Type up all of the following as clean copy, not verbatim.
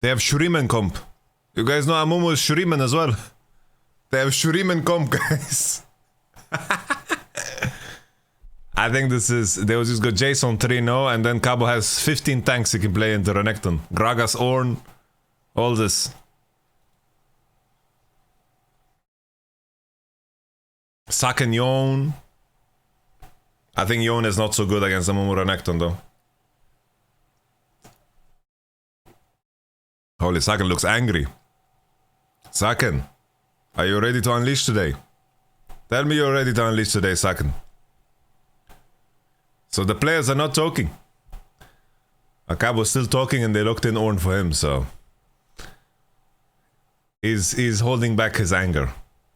They have Shuriman comp. You guys know Amumu is Shuriman as well. They have Shuriman comp, guys. I think this is... They will just go Jason 3-0, and then Cabo has 15 tanks he can play into Renekton. Gragas, Ornn, all this. Saken Yone. I think Yone is not so good against Amumu Renekton though. Holy, Saken looks angry. Saken, are you ready to unleash today? Tell me you're ready to unleash today, Saken. So the players are not talking. Akabo's still talking and they locked in Ornn for him, so... He's holding back his anger.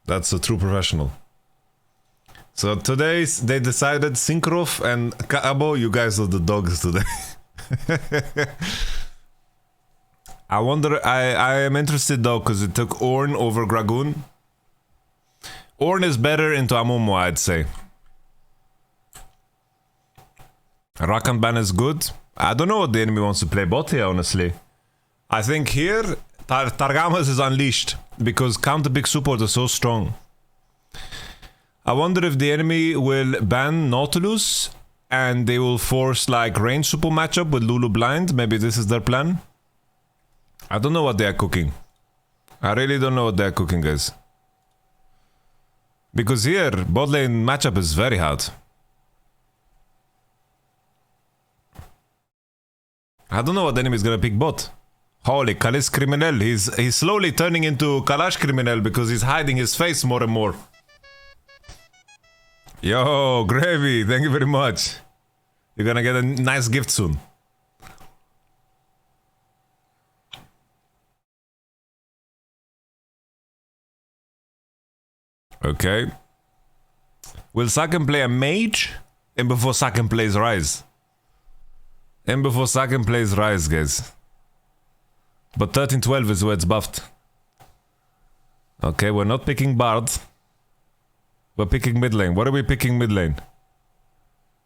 That's a true professional. So today they decided Synchrof and Kabo, you guys are the dogs today. I wonder, I am interested though, because it took Ornn over Gragoon. Ornn is better into Amumu, I'd say. Rakan ban is good. I don't know what the enemy wants to play bot here, honestly. I think here, Targamas is unleashed, because counter big support is so strong. I wonder if the enemy will ban Nautilus, and they will force like range support matchup with Lulu blind. Maybe this is their plan. I don't know what they are cooking. I really don't know what they are cooking, guys. Because here, bot lane matchup is very hard. I don't know what the enemy is gonna pick bot. Holy, Kalish Criminal. He's slowly turning into Kalash Criminal because he's hiding his face more and more. Yo, Gravy, thank you very much. You're gonna get a nice gift soon. Okay. Will Saken play a mage? And before Saken plays Rise. And before Saken plays Rise, guys. But 13-12 is where it's buffed. Okay, we're not picking Bard. We're picking mid lane. What are we picking mid lane?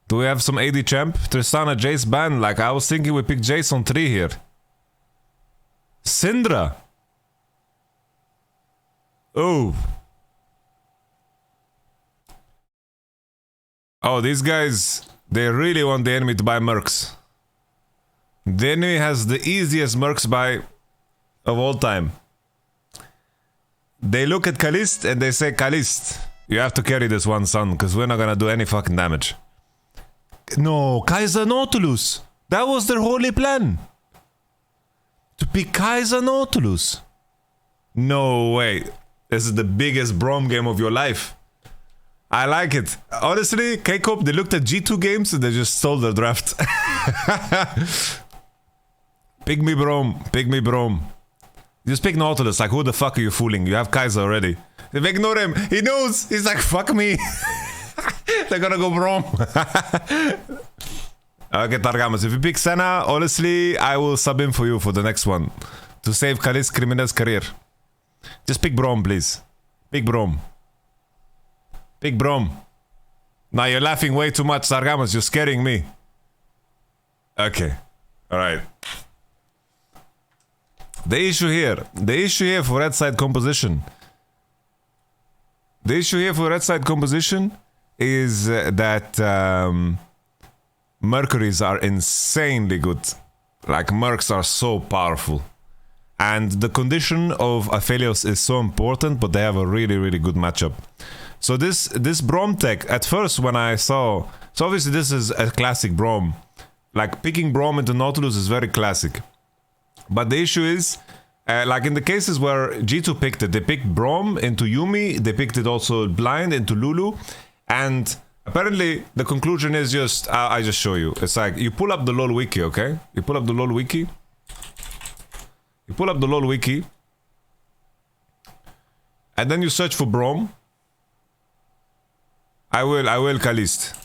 Do we have some AD champ? Tristana, Jace ban. Like, I was thinking we picked Jace on 3 here. Syndra. Oh. Oh, these guys, they really want the enemy to buy mercs. The enemy has the easiest mercs buy of all time. They look at Kalist and they say, Kalist, you have to carry this one, son, because we're not gonna do any fucking damage. No, Kaiser Nautilus. That was their holy plan. To pick Kaiser Nautilus. No way. This is the biggest Brom game of your life. I like it. Honestly, K-Corp, they looked at G2 games and they just stole their draft. Pick me Brom. Pick me Brom. Just pick Nautilus. Like, who the fuck are you fooling? You have Kaiser already. If ignore him, he knows. He's like, fuck me. They're gonna go Brom. Okay, Targamas, if you pick Senna, honestly, I will sub in for you for the next one. To save Kalish Criminal's career. Just pick Brom, please. Pick Brom. Pick Brom. Now you're laughing way too much, Targamas. You're scaring me. Okay. Alright. The issue here for red side composition. The issue here for red side composition is that Mercuries are insanely good. Like, Mercs are so powerful. And the condition of Aphelios is so important, but they have a really, really good matchup. So this Brom tech, at first when I saw... So obviously this is a classic Brom. Like, picking Brom into Nautilus is very classic. But the issue is, like in the cases where G2 picked it, they picked Brom into Yuumi, they picked it also blind into Lulu, and apparently the conclusion is just, I just show you. It's like, you pull up the LoL wiki, okay? You pull up the LoL wiki. You pull up the LoL wiki. And then you search for Brom. I will Kalist.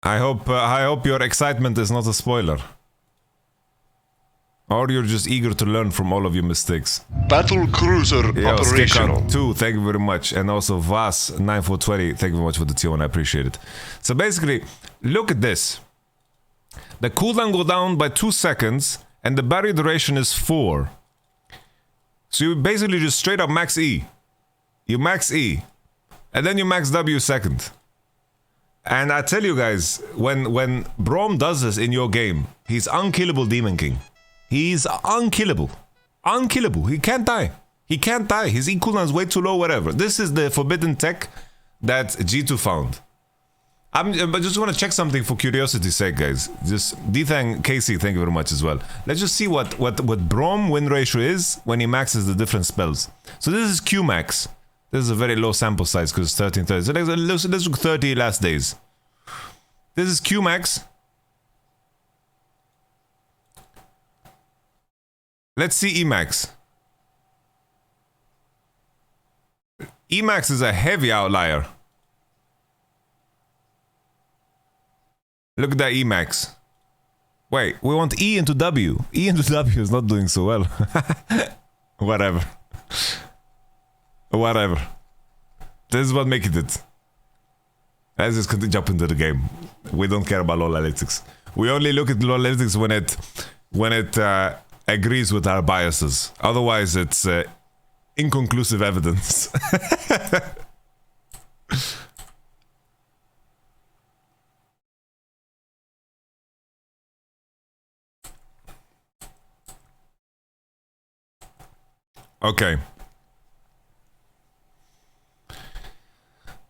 I hope your excitement is not a spoiler. Or you're just eager to learn from all of your mistakes. Battle cruiser operational. 2, thank you very much. And also Vas 9420, thank you very much for the tier 1, I appreciate it. So basically, look at this. The cooldown go down by 2 seconds, and the barrier duration is 4. So you basically just straight up max E. You max E, and then you max W second. And I tell you guys, when Braum does this in your game, he's unkillable Demon King. He's unkillable. Unkillable. He can't die. He can't die. His E cooldown is way too low, whatever. This is the forbidden tech that G2 found. I just want to check something for curiosity's sake, guys. Just D-Thang, Casey, thank you very much as well. Let's just see what Braum win ratio is when he maxes the different spells. So this is Q max. This is a very low sample size because it's 1330. So let's look 30 last days. This is Q max. Let's see E max. E max is a heavy outlier. Look at that E max. Wait, we want E into W. E into W is not doing so well. Whatever. Whatever. This is what making it. Let's just jump into the game. We don't care about LoL analytics. We only look at LoL analytics when it agrees with our biases. Otherwise, it's inconclusive evidence. Okay.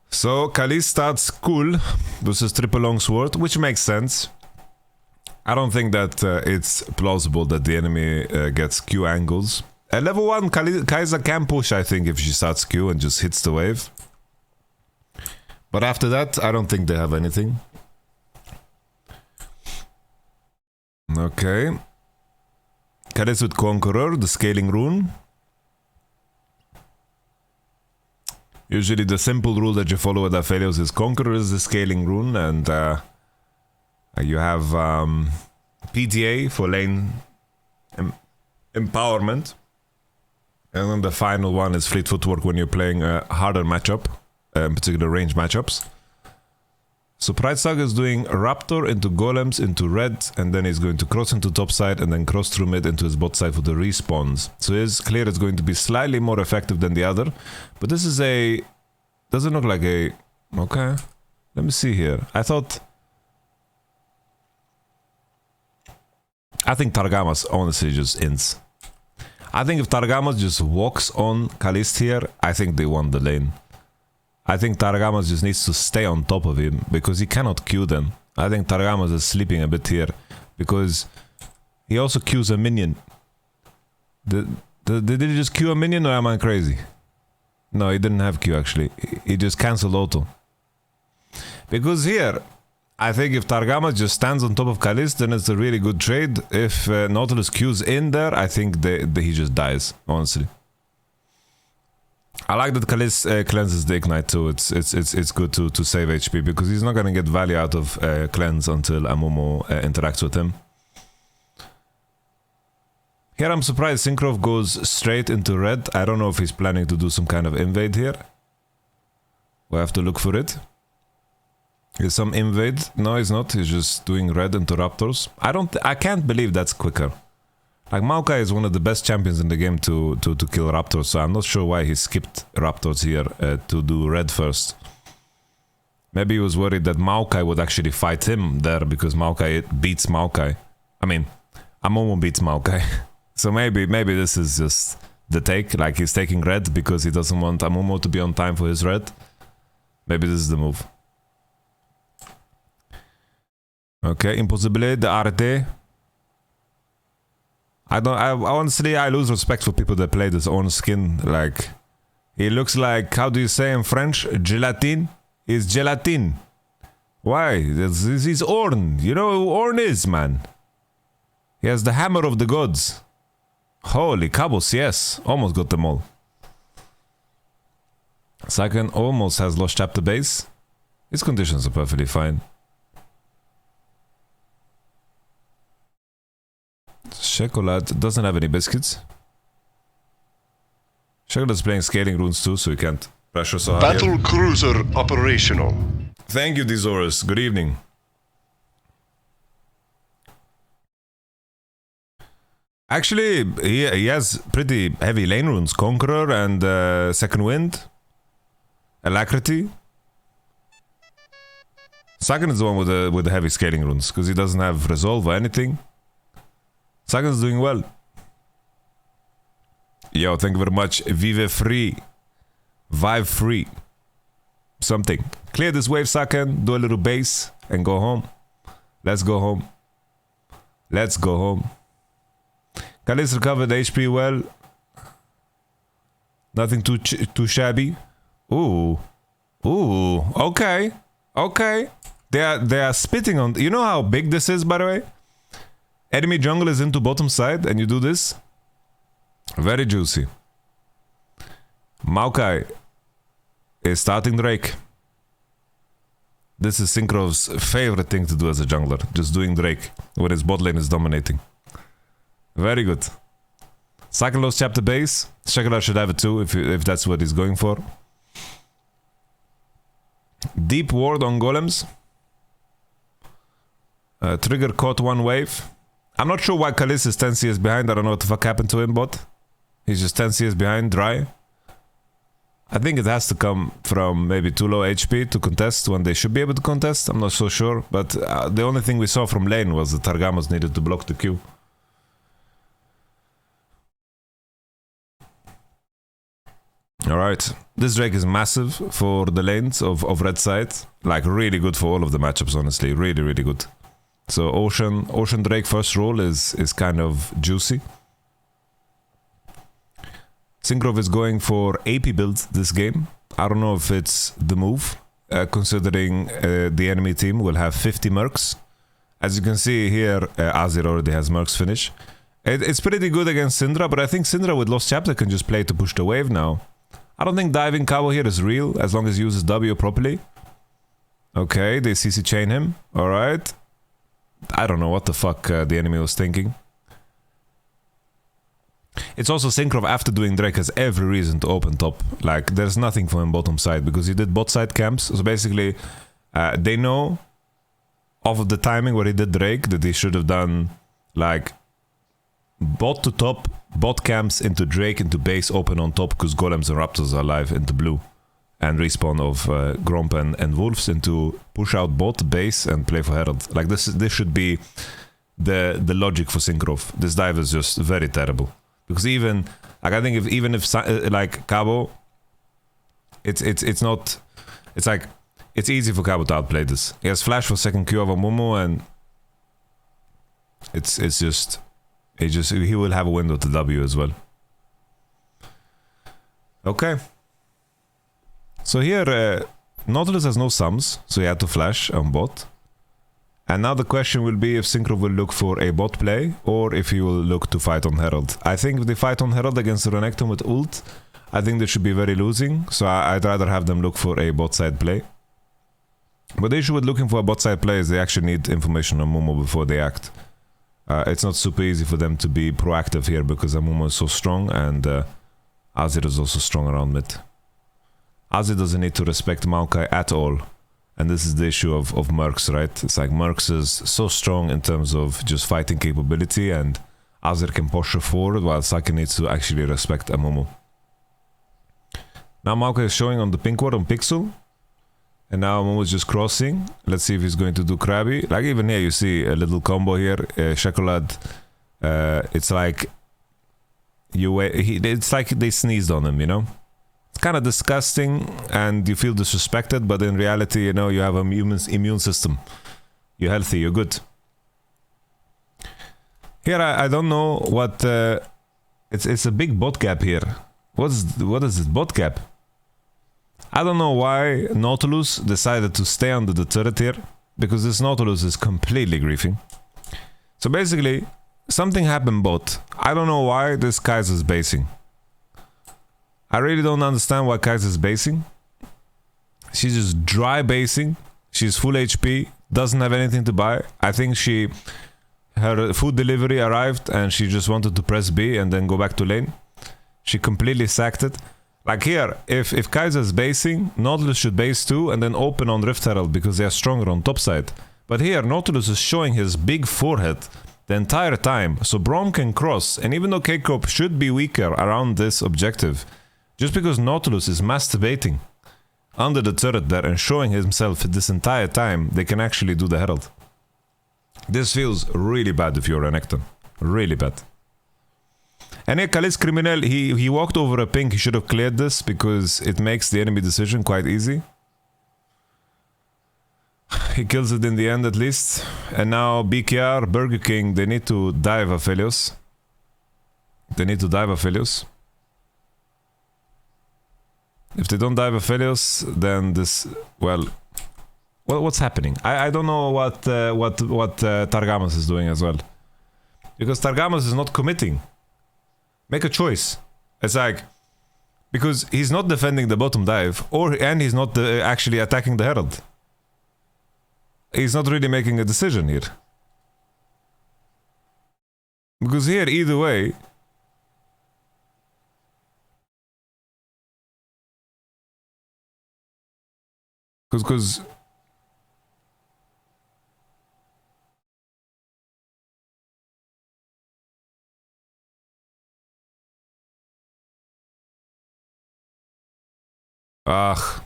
So Kali starts cool versus triple longsword, which makes sense. I don't think that it's plausible that the enemy gets Q angles. At level 1, Kai'Sa can push, I think, if she starts Q and just hits the wave. But after that, I don't think they have anything. Okay. Kali's with Conqueror, the scaling rune. Usually the simple rule that you follow with Aphelios is Conqueror is the scaling rune, and you have PTA for lane empowerment. And then the final one is Fleet Footwork when you're playing a harder matchup, in particular range matchups. So Pride Saga is doing Raptor into Golems into red, and then he's going to cross into top side and then cross through mid into his bot side for the respawns. So it's clear it's going to be slightly more effective than the other. But this is a... doesn't look like a... Okay. Let me see here. I think Targamas honestly just ints. I think if Targamas just walks on Kalist here, I think they won the lane. I think Targamas just needs to stay on top of him because he cannot Q them. I think Targamas is sleeping a bit here because he also Qs a minion. Did he just Q a minion or am I crazy? No, he didn't have Q actually. He just cancelled auto. Because here, I think if Targamas just stands on top of Kalist, then it's a really good trade. If Nautilus Qs in there, I think he just dies, honestly. I like that Kalist cleanses the ignite too. It's good to save HP because he's not gonna get value out of cleanse until Amumu interacts with him. Here I'm surprised Synchro goes straight into red. I don't know if he's planning to do some kind of invade here. We have to look for it. Is some invade? No, he's not. He's just doing red into Raptors. I can't believe that's quicker. Like, Maokai is one of the best champions in the game to kill Raptors, so I'm not sure why he skipped Raptors here to do red first. Maybe he was worried that Maokai would actually fight him there because Maokai beats Maokai. I mean, Amumu beats Maokai. So maybe this is just the take, like he's taking red because he doesn't want Amumu to be on time for his red. Maybe this is the move. Okay, Impossible, the RT. Honestly, I lose respect for people that play this own skin. Like, he looks like, how do you say in French? Gelatine? He's gelatine. Why? He's Orn. You know who Orn is, man. He has the hammer of the gods. Holy cabos, yes. Almost got them all. Second almost has lost chapter base. His conditions are perfectly fine. Chocolate doesn't have any biscuits. Chocolate's playing scaling runes too, so he can't pressure so hard. Battle cruiser operational. Thank you, Disorus. Good evening. Actually, he has pretty heavy lane runes. Conqueror and Second Wind. Alacrity. Sagan is the one with the heavy scaling runes, because he doesn't have Resolve or anything. Sagan's doing well. Yo, thank you very much. Vive free. Vibe free. Something. Clear this wave, Sagan. Do a little base and go home. Let's go home. Let's go home. Kalis recovered HP well. Nothing too shabby. Ooh. Ooh. Okay. Okay. They are spitting on... You know how big this is, by the way? Enemy jungle is into bottom side and you do this. Very juicy. Maokai is starting Drake. This is Synchro's favorite thing to do as a jungler. Just doing Drake when his bot lane is dominating. Very good. Cycle lost chapter base. Shekala should have it too if that's what he's going for. Deep ward on golems. Trigger caught one wave. I'm not sure why Kalis is 10 CS behind. I don't know what the fuck happened to him, but he's just 10 CS behind, dry. I think it has to come from maybe too low HP to contest when they should be able to contest. I'm not so sure, but the only thing we saw from lane was that Targamos needed to block the Q. Alright, this Drake is massive for the lanes of red side. Like, really good for all of the matchups, honestly. Really, really good. So Ocean Drake first roll is kind of juicy. Synchro is going for AP build this game. I don't know if it's the move, considering the enemy team will have 50 mercs. As you can see here, Azir already has mercs finish. It's pretty good against Syndra, but I think Syndra with Lost Chapter can just play to push the wave now. I don't think diving Cabo here is real, as long as he uses W properly. Okay, they CC chain him. Alright. I don't know what the fuck the enemy was thinking. It's also Synchro after doing Drake has every reason to open top. Like, there's nothing for him bottom side, because he did bot side camps. So basically, they know off of the timing where he did Drake that he should have done, like, bot to top, bot camps into Drake, into base, open on top, because Golems and Raptors are alive into blue. And respawn of Gromp and Wolves into push out bot, base, and play for Herald. Like, this should be the logic for Synchro. This dive is just very terrible. Because even, like, I think even if like, Cabo, it's not, it's like, it's easy for Cabo to outplay this. He has flash for second Q over Momo, and it's just, he will have a window to W as well. Okay. So here, Nautilus has no sums, so he had to flash on bot. And now the question will be if Synchro will look for a bot play, or if he will look to fight on Herald. I think if they fight on Herald against the Renekton with ult, I think they should be very losing, so I'd rather have them look for a bot side play. But the issue with looking for a bot side play is they actually need information on Momo before they act. It's not super easy for them to be proactive here, because Amumu is so strong, and Azir is also strong around mid. Azir doesn't need to respect Maokai at all. And this is the issue of Mercs, right? It's like Mercs is so strong in terms of just fighting capability, and Azir can push her forward, while Saki needs to actually respect Amumu. Now Maokai is showing on the pink ward on Pixel. And now Amumu is just crossing. Let's see if he's going to do Krabby. Like, even here you see a little combo here. Chocolate. It's like it's like they sneezed on him, you know? It's kind of disgusting, and you feel disrespected, but in reality, you know, you have an immune system. You're healthy, you're good. Here, I don't know what... it's a big bot gap here. What is this bot gap? I don't know why Nautilus decided to stay under the turret here, because this Nautilus is completely griefing. So basically, something happened bot. I don't know why this Kaiser's basing. I really don't understand why Kaiser's basing. She's just dry basing. She's full HP, doesn't have anything to buy. I think her food delivery arrived and she just wanted to press B and then go back to lane. She completely sacked it. Like here, if Kaiser's basing, Nautilus should base too and then open on Rift Herald because they are stronger on top side. But here, Nautilus is showing his big forehead the entire time, so Braum can cross, and even though K-Corp should be weaker around this objective, just because Nautilus is masturbating under the turret there and showing himself this entire time, they can actually do the Herald. This feels really bad if you're Renekton. Really bad. And here, Kalis Criminel, he walked over a pink. He should have cleared this because it makes the enemy decision quite easy. He kills it in the end at least. And now BKR, Burger King, they need to dive Aphelios. They need to dive Aphelios. If they don't dive Aphelios, then this... Well, what's happening? I don't know what Targamas is doing as well. Because Targamas is not committing. Make a choice. It's like... Because he's not defending the bottom dive, and he's not actually attacking the Herald. He's not really making a decision here. Because here, either way... Because... Ugh.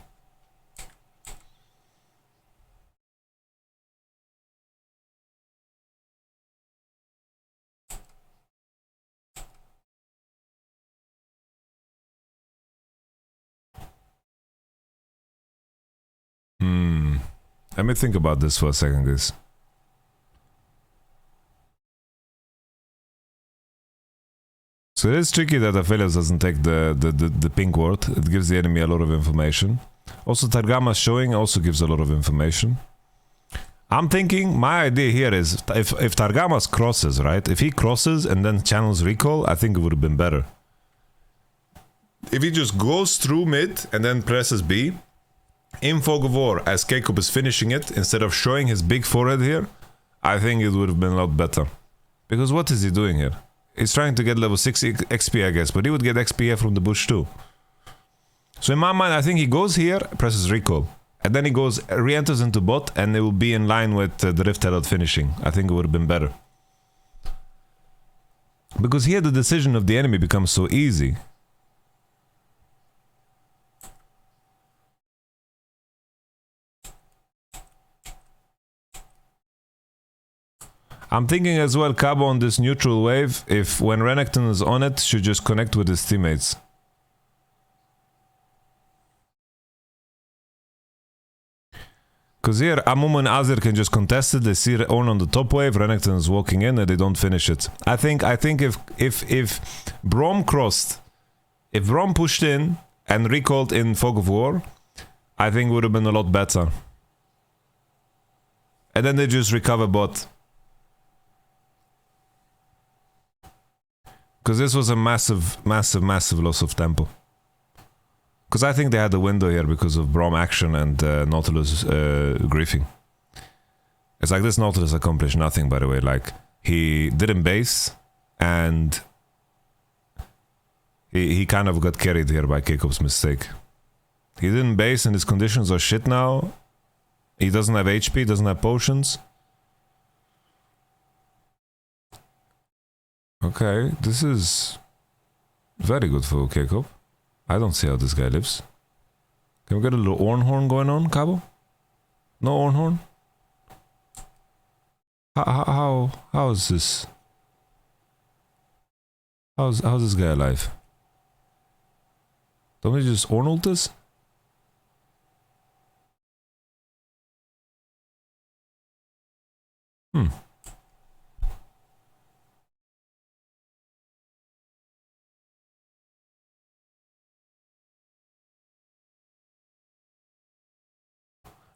Let me think about this for a second, guys. So it is tricky that Aphelios doesn't take the pink ward. It gives the enemy a lot of information. Also, Targama's showing also gives a lot of information. I'm thinking, my idea here is, if Targamas crosses, right? If he crosses and then channels recall, I think it would have been better. If he just goes through mid and then presses B, in Fog of War, as K-Corp is finishing it, instead of showing his big forehead here, I think it would have been a lot better. Because what is he doing here? He's trying to get level 6 XP, I guess, but he would get XP from the bush too. So in my mind, I think he goes here, presses recall, and then he goes, re-enters into bot, and it will be in line with the Rift Herald finishing. I think it would have been better. Because here the decision of the enemy becomes so easy. I'm thinking as well, Cabo on this neutral wave, if when Renekton is on it, should just connect with his teammates. Because here, Amumu and Azir can just contest it, they see Ornn on the top wave, Renekton is walking in and they don't finish it. I think if Braum crossed, if Braum pushed in and recalled in Fog of War, I think it would have been a lot better. And then they just recover bot. Because this was a massive loss of tempo. Because I think they had a window here because of Braum action and Nautilus griefing. It's like this Nautilus accomplished nothing, by the way. Like, he didn't base, and he kind of got carried here by K-Corp's mistake. He didn't base and his conditions are shit now. He doesn't have HP, doesn't have potions. Okay, this is very good for K-Corp. I don't see how this guy lives. Can we get a little Ornhorn going on, Cabo? No Ornhorn? How is this? How's this guy alive? Don't we just Ornhold this?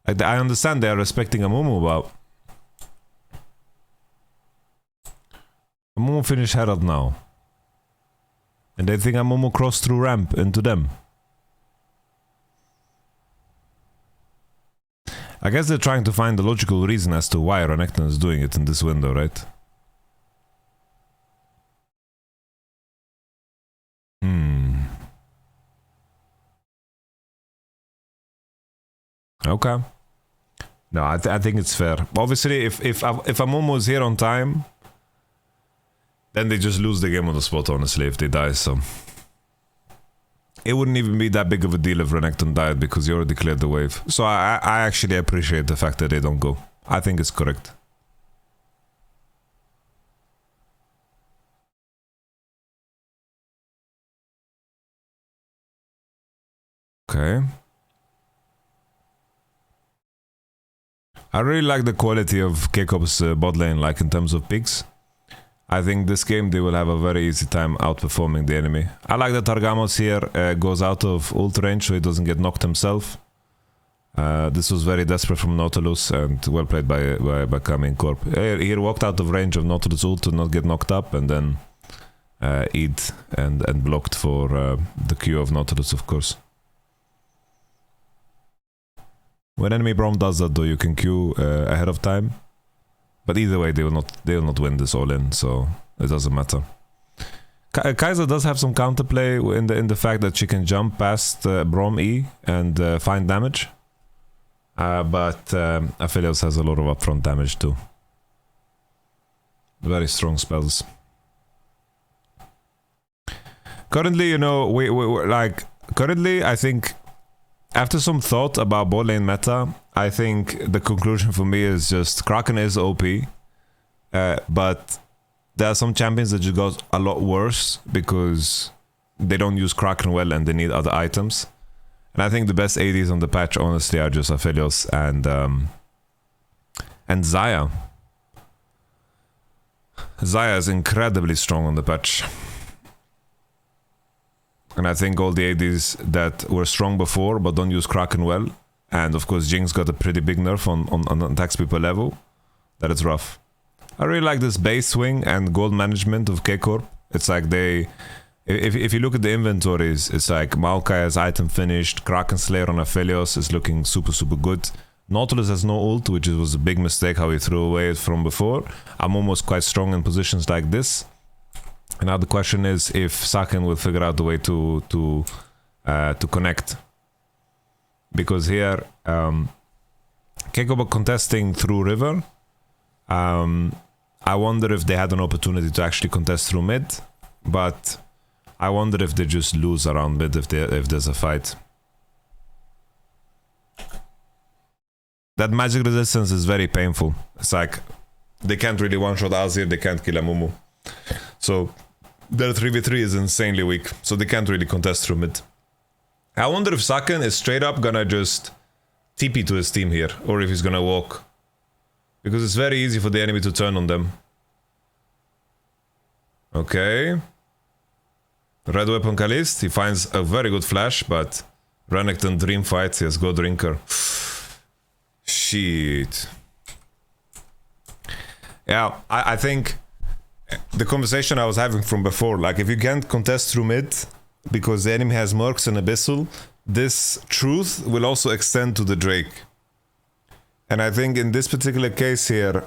I understand they are respecting Amumu, but Amumu finished Herald now. And they think Amumu crossed through ramp into them. I guess they're trying to find the logical reason as to why Renekton is doing it in this window, right? Okay. No, I think it's fair. Obviously, if Amumu is here on time, then they just lose the game on the spot, honestly, if they die, so... It wouldn't even be that big of a deal if Renekton died, because he already cleared the wave. So I actually appreciate the fact that they don't go. I think it's correct. Okay. I really like the quality of K-Corp's bot lane, like in terms of picks. I think this game they will have a very easy time outperforming the enemy. I like that Targamos here goes out of ult range so he doesn't get knocked himself. This was very desperate from Nautilus and well played by Karmine Corp. He walked out of range of Nautilus ult to not get knocked up and then eat and blocked for the Q of Nautilus, of course. When enemy Braum does that though, you can queue ahead of time. But either way, they will not win this all in, so it doesn't matter. Kai'Sa does have some counterplay in the fact that she can jump past Braum E and find damage. But Aphelios has a lot of upfront damage too. Very strong spells. Currently, you know, we're like currently I think after some thought about bot lane meta, I think the conclusion for me is just Kraken is OP, but there are some champions that just got a lot worse because they don't use Kraken well and they need other items. And I think the best ADs on the patch, honestly, are just Aphelios and Xayah. Xayah is incredibly strong on the patch. And I think all the ADs that were strong before but don't use Kraken well, and of course Jinx got a pretty big nerf on attack speed per level, that is rough. I really like this base swing and gold management of K-Corp. It's like they... If you look at the inventories, it's like Maokai has item finished, Kraken Slayer on Aphelios is looking super good. Nautilus has no ult, which was a big mistake how he threw away it from before. I'm almost quite strong in positions like this. And now the question is if Saken will figure out the way to connect. Because here, K-Corp are contesting through river. I wonder if they had an opportunity to actually contest through mid, but I wonder if they just lose around mid if there's a fight. That magic resistance is very painful. It's like they can't really one-shot Azir, they can't kill a Mumu. So their 3v3 is insanely weak, so they can't really contest through mid. I wonder if Saken is straight up gonna just TP to his team here, or if he's gonna walk. Because it's very easy for the enemy to turn on them. Okay. Red weapon Kalist, he finds a very good flash, but Renekton dream fight, he has Go Drinker. Shit. Yeah, I think the conversation I was having from before, like if you can't contest through mid because the enemy has Mercs and Abyssal, this truth will also extend to the Drake. And I think in this particular case here,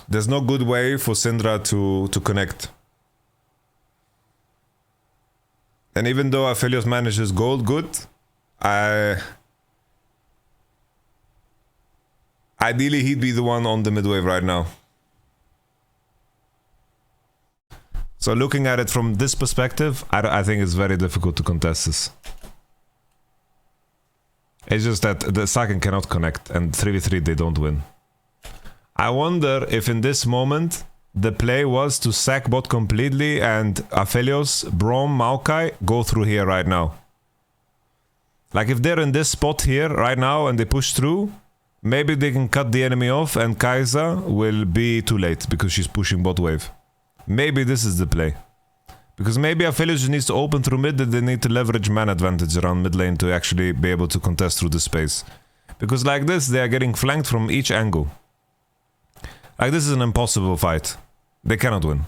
there's no good way for Syndra to connect. And even though Aphelios manages gold good, ideally he'd be the one on the mid wave right now. So looking at it from this perspective, I think it's very difficult to contest this. It's just that the Saken cannot connect, and 3v3 they don't win. I wonder if in this moment the play was to sack bot completely and Aphelios, Braum, Maokai go through here right now. Like if they're in this spot here right now and they push through, maybe they can cut the enemy off and Kai'Sa will be too late because she's pushing bot wave. Maybe this is the play. Because maybe Aphelios just needs to open through mid and they need to leverage man advantage around mid lane to actually be able to contest through the space. Because like this, they are getting flanked from each angle. Like this is an impossible fight. They cannot win.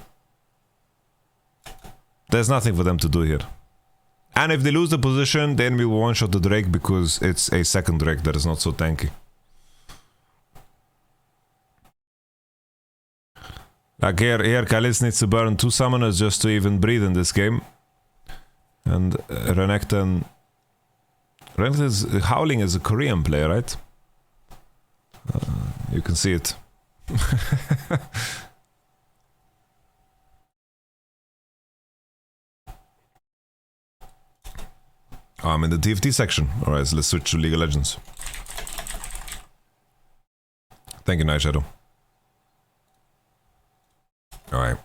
There's nothing for them to do here. And if they lose the position, the enemy will one-shot the Drake because it's a second Drake that is not so tanky. Like here Kalist needs to burn 2 summoners just to even breathe in this game. And Renekton is Howling is a Korean player, right? You can see it. Oh, I'm in the TFT section. Alright, so let's switch to League of Legends. Thank you, Night Shadow. Alright.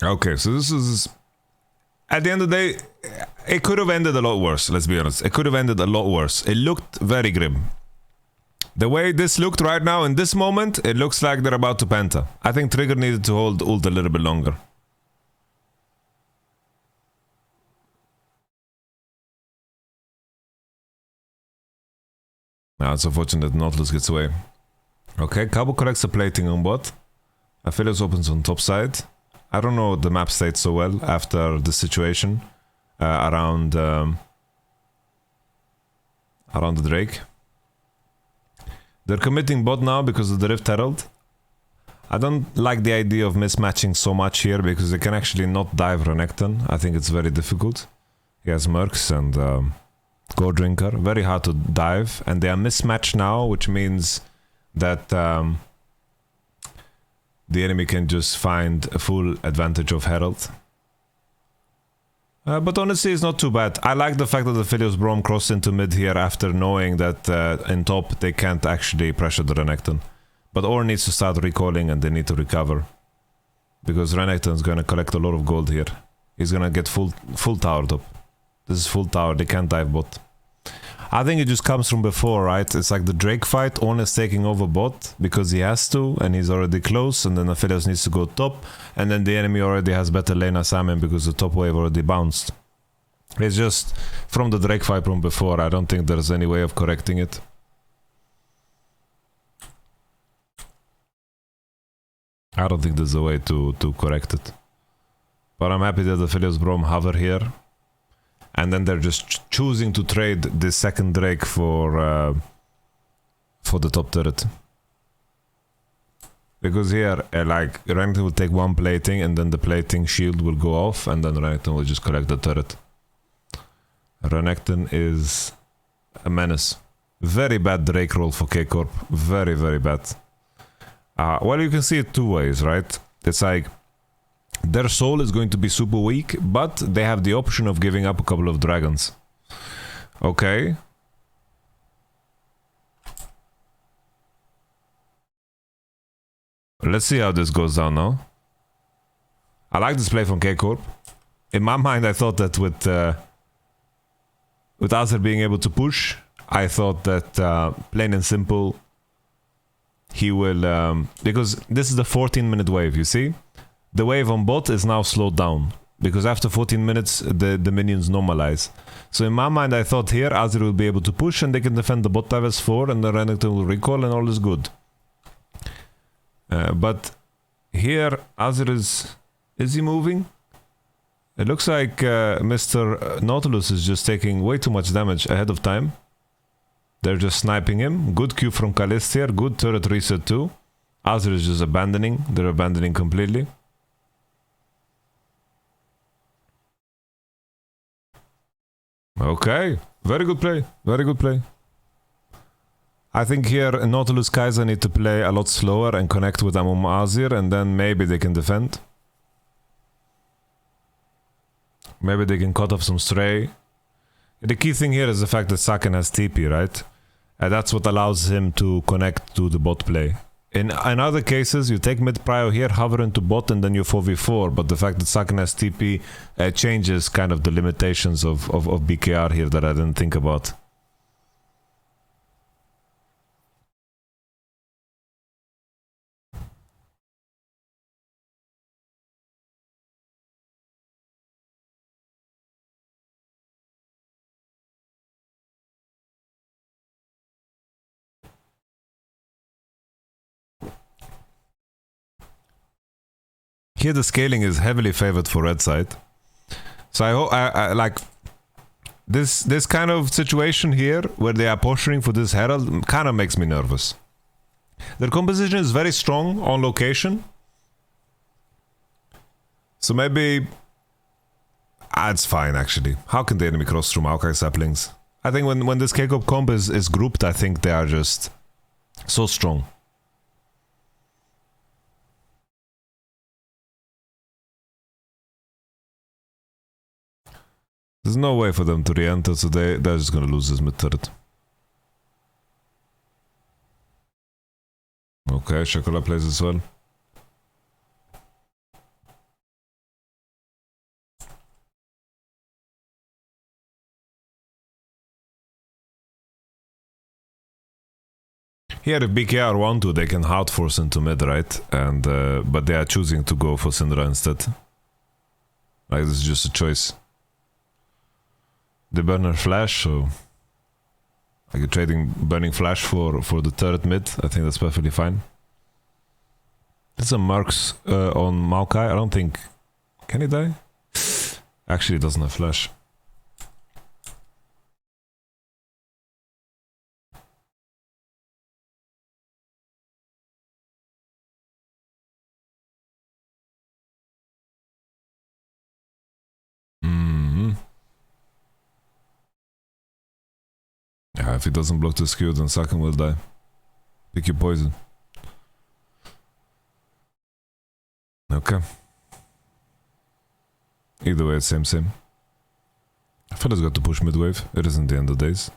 Okay, so this is... At the end of the day, it could have ended a lot worse, let's be honest. It could have ended a lot worse. It looked very grim. The way this looked right now, in this moment, it looks like they're about to penta. I think Trigger needed to hold ult a little bit longer. Now it's unfortunate that Nautilus gets away. Okay, Cabo corrects the plating on bot. Aphelios opens on top side. I don't know the map state so well after the situation around the Drake. They're committing bot now because of the Rift Herald. I don't like the idea of mismatching so much here because they can actually not dive Renekton. I think it's very difficult. He has Mercs and Go Drinker. Very hard to dive. And they are mismatched now, which means that the enemy can just find a full advantage of Herald. But honestly, it's not too bad. I like the fact that the Philios Brom crossed into mid here after knowing that in top they can't actually pressure the Renekton. But Ornn needs to start recalling and they need to recover. Because Renekton's gonna collect a lot of gold here. He's gonna get full towered up. This is full tower, they can't dive bot. I think it just comes from before, right? It's like the Drake fight, Ornn is taking over bot because he has to and he's already close, and then Aphelios needs to go top, and then the enemy already has better lane assignment because the top wave already bounced. It's just from the Drake fight from before. I don't think there's any way of correcting it. I don't think there's a way to correct it. But I'm happy that the Aphelios Brom hover here. And then they're just choosing to trade this second Drake for the top turret. Because here, like, Renekton will take one plating and then the plating shield will go off and then Renekton will just collect the turret. Renekton is a menace. Very bad Drake roll for K-Corp. Very, very bad. Well, you can see it two ways, right? It's like... Their soul is going to be super weak, but they have the option of giving up a couple of dragons. Okay. Let's see how this goes down now. I like this play from K-Corp. In my mind, I thought that with Azer being able to push, I thought that plain and simple, he will... because this is the 14-minute wave, you see? The wave on bot is now slowed down, because after 14 minutes the minions normalize. So in my mind I thought here Azer will be able to push and they can defend the bot dive as 4 and the Renekton will recall and all is good. But here Azer is he moving? It looks like Mr. Nautilus is just taking way too much damage ahead of time. They're just sniping him. Good Q from Kalist here, good turret reset too. Azer is just abandoning, they're abandoning completely. Okay, very good play, very good play. I think here Nautilus Kaiser need to play a lot slower and connect with Amon Azir and then maybe they can defend. Maybe they can cut off some stray. The key thing here is the fact that Saken has TP, right? And that's what allows him to connect to the bot play. In other cases, you take mid prio here, hover into bot, and then you 4v4. But the fact that Saken has TP changes kind of the limitations of BKR here that I didn't think about. Here the scaling is heavily favored for red side. So I hope I like this kind of situation here where they are posturing for this Herald kind of makes me nervous. Their composition is very strong on location. So maybe it's fine actually. How can the enemy cross through Maokai saplings? I think when this K-Corp comp is grouped, I think they are just so strong. There's no way for them to re-enter, so they're just gonna lose this mid turret. Okay, Shakola plays as well. Here, if BKR want to, they can hard force into mid, right? And but they are choosing to go for Syndra instead. Like, this is just a choice. They burn her flash, so like you're trading burning flash for the turret mid. I think that's perfectly fine. There's some marks on Maokai. I don't think... Can he die? Actually, he doesn't have flash. Yeah, if he doesn't block the skew, then Sakan will die. Pick your poison. Okay. Either way, it's same. Fella's got to push mid-wave. It isn't the end of days.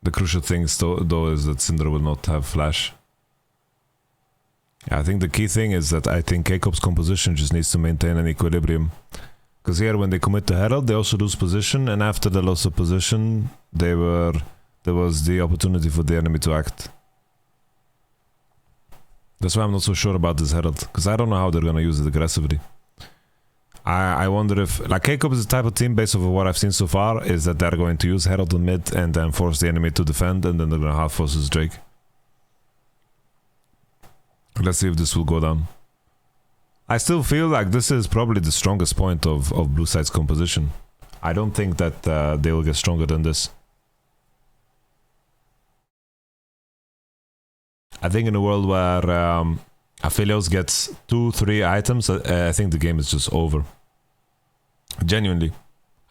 The crucial thing though is that Syndra will not have flash. Yeah, I think the key thing is that I think K-Corp's composition just needs to maintain an equilibrium. Because here, when they commit to Herald, they also lose position, and after the loss of position, there was the opportunity for the enemy to act. That's why I'm not so sure about this Herald, because I don't know how they're gonna use it aggressively. I wonder if, like, K-Corp is the type of team, based off of what I've seen so far, is that they're going to use Herald on mid and then force the enemy to defend, and then they're gonna hard force his Drake. Let's see if this will go down. I still feel like this is probably the strongest point of Blue Side's composition. I don't think that they will get stronger than this. I think in a world where Aphelios gets 2-3 items, I think the game is just over. Genuinely,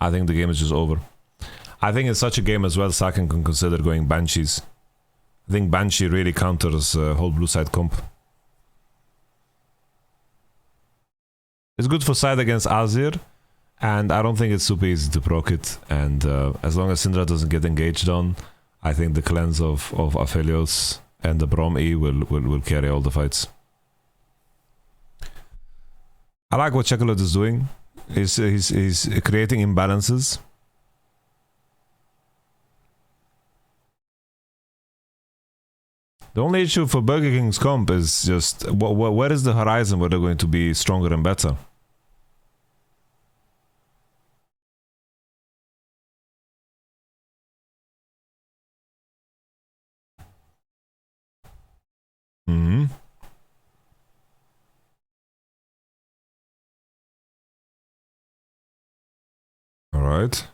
I think the game is just over. I think in such a game as well, Saken can consider going Banshees. I think Banshee really counters whole Blue Side comp. It's good for side against Azir, and I don't think it's super easy to proc it. And as long as Syndra doesn't get engaged on, I think the cleanse of Aphelios and the Brom E will carry all the fights. I like what Chocolate is doing. He's creating imbalances. The only issue for Burger King's comp is just where is the horizon where they're going to be stronger and better? All right.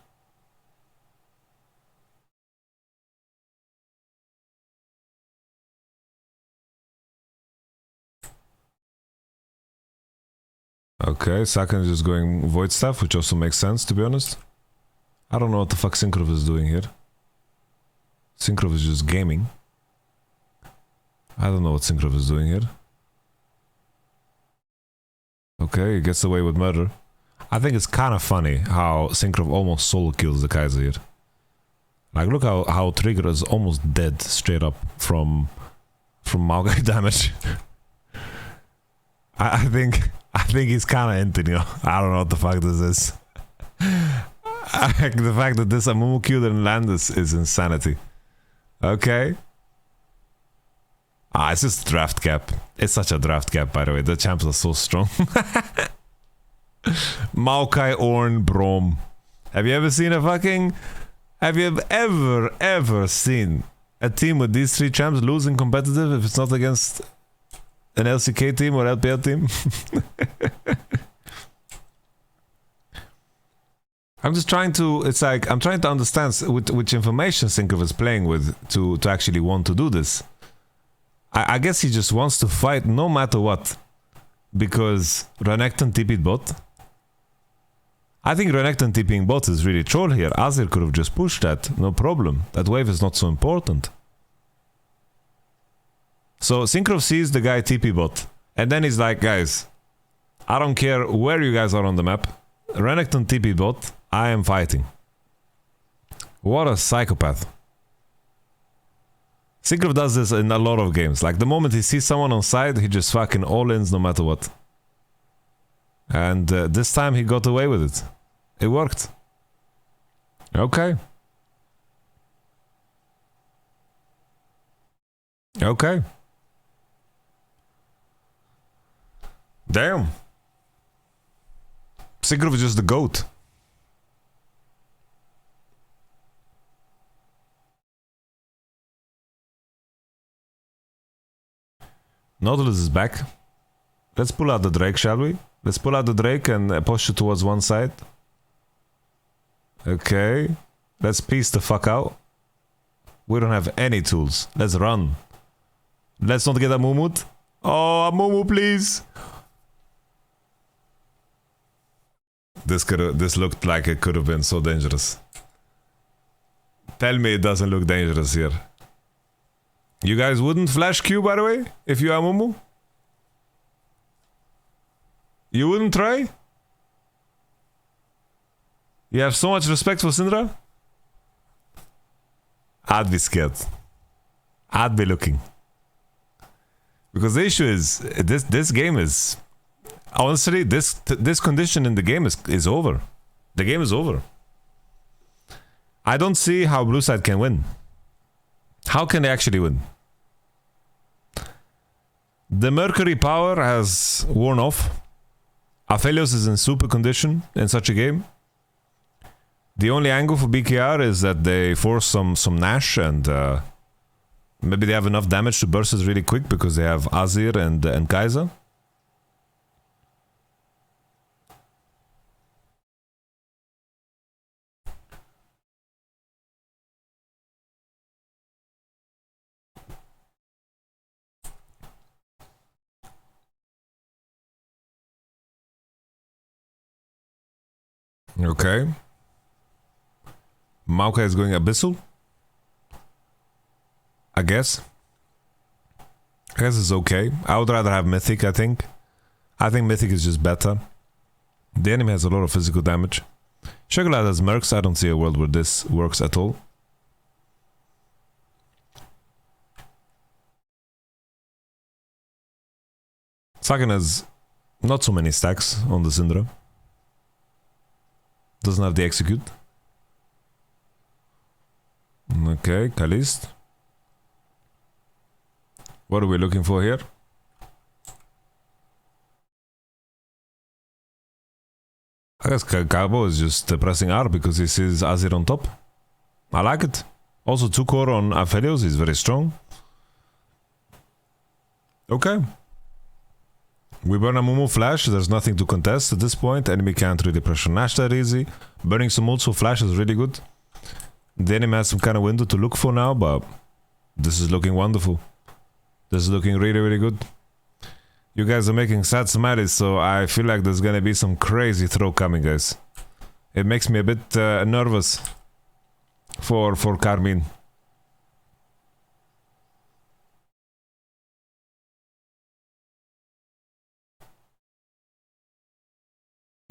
Okay, Sakan is just going Void Staff, which also makes sense, to be honest. I don't know what the fuck Synchro is doing here. Synchro is just gaming. I don't know what Synchro is doing here. Okay, he gets away with murder. I think it's kind of funny how Synchro almost solo kills the Kaiser here. Like, look how Trigger is almost dead straight up from Maokai damage. I think he's kind of hinting, you know. I don't know what the fuck this is. The fact that this Amumu Q didn't land is insanity. Okay. It's just draft cap. It's such a draft cap, by the way. The champs are so strong. Maokai, Ornn, Brom. Have you ever seen have you ever seen a team with these three champs losing competitive if it's not against an LCK team or LPL team? I'm trying to understand which information Synchro is playing with to actually want to do this. I guess he just wants to fight no matter what, because Renekton TP'd bot. I think Renekton TPing bot is really troll here. Azir could have just pushed that, no problem. That wave is not so important. So Synchro sees the guy TP bot, and then he's like, guys, I don't care where you guys are on the map. Renekton TP bot. I am fighting. What a psychopath. Sigrov does this in a lot of games. Like the moment he sees someone on side, he just fucking all-ins no matter what. And this time he got away with it. It worked. Okay. Okay. Damn. Sigrov is just the GOAT. Nautilus is back. Let's pull out the Drake, shall we? Let's pull out the Drake and push it towards one side. Okay. Let's piece the fuck out. We don't have any tools. Let's run. Let's not get a Mumut. Oh, a Mumu, please. This looked like it could have been so dangerous. Tell me it doesn't look dangerous here. You guys wouldn't flash Q, by the way, if you are Mumu? You wouldn't try? You have so much respect for Syndra? I'd be scared. I'd be looking. Because the issue is, this game is... Honestly, this condition in the game is over. The game is over. I don't see how blue side can win. How can they actually win? The Mercury power has worn off. Aphelios is in super condition in such a game. The only angle for BKR is that they force some Nash and maybe they have enough damage to burst it really quick because they have Azir and Kaiser. Okay. Maokai is going Abyssal. I guess it's okay. I would rather have Mythic, I think. I think Mythic is just better. The enemy has a lot of physical damage. Chocolate has Mercs. I don't see a world where this works at all. Sagan has not so many stacks on the Syndra. Doesn't have the execute. Okay, Kalist. What are we looking for here? I guess Cabo is just pressing R because he sees Azir on top. I like it. Also 2 core on Aphelios is very strong. Okay. We burn a Mumu flash, there's nothing to contest at this point. Enemy can't really pressure Nash that easy. Burning some ults for flash is really good. The enemy has some kind of window to look for now, but this is looking wonderful. This is looking really, really good. You guys are making sad smileys, so I feel like there's gonna be some crazy throw coming, guys. It makes me a bit nervous for Karmine.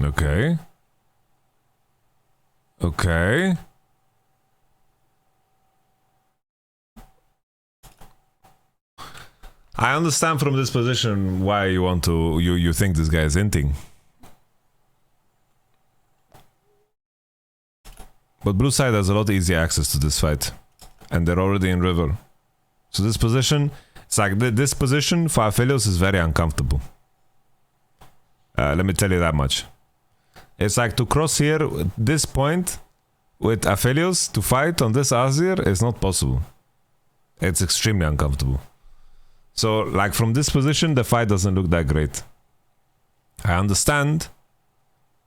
Okay. Okay. I understand from this position why you want to you think this guy is inting. But blue side has a lot easier access to this fight. And they're already in river. So this position, it's like this position for Aphelios is very uncomfortable. Let me tell you that much. It's like to cross here, this point, with Aphelios to fight on this Azir is not possible. It's extremely uncomfortable. So, like from this position, the fight doesn't look that great. I understand,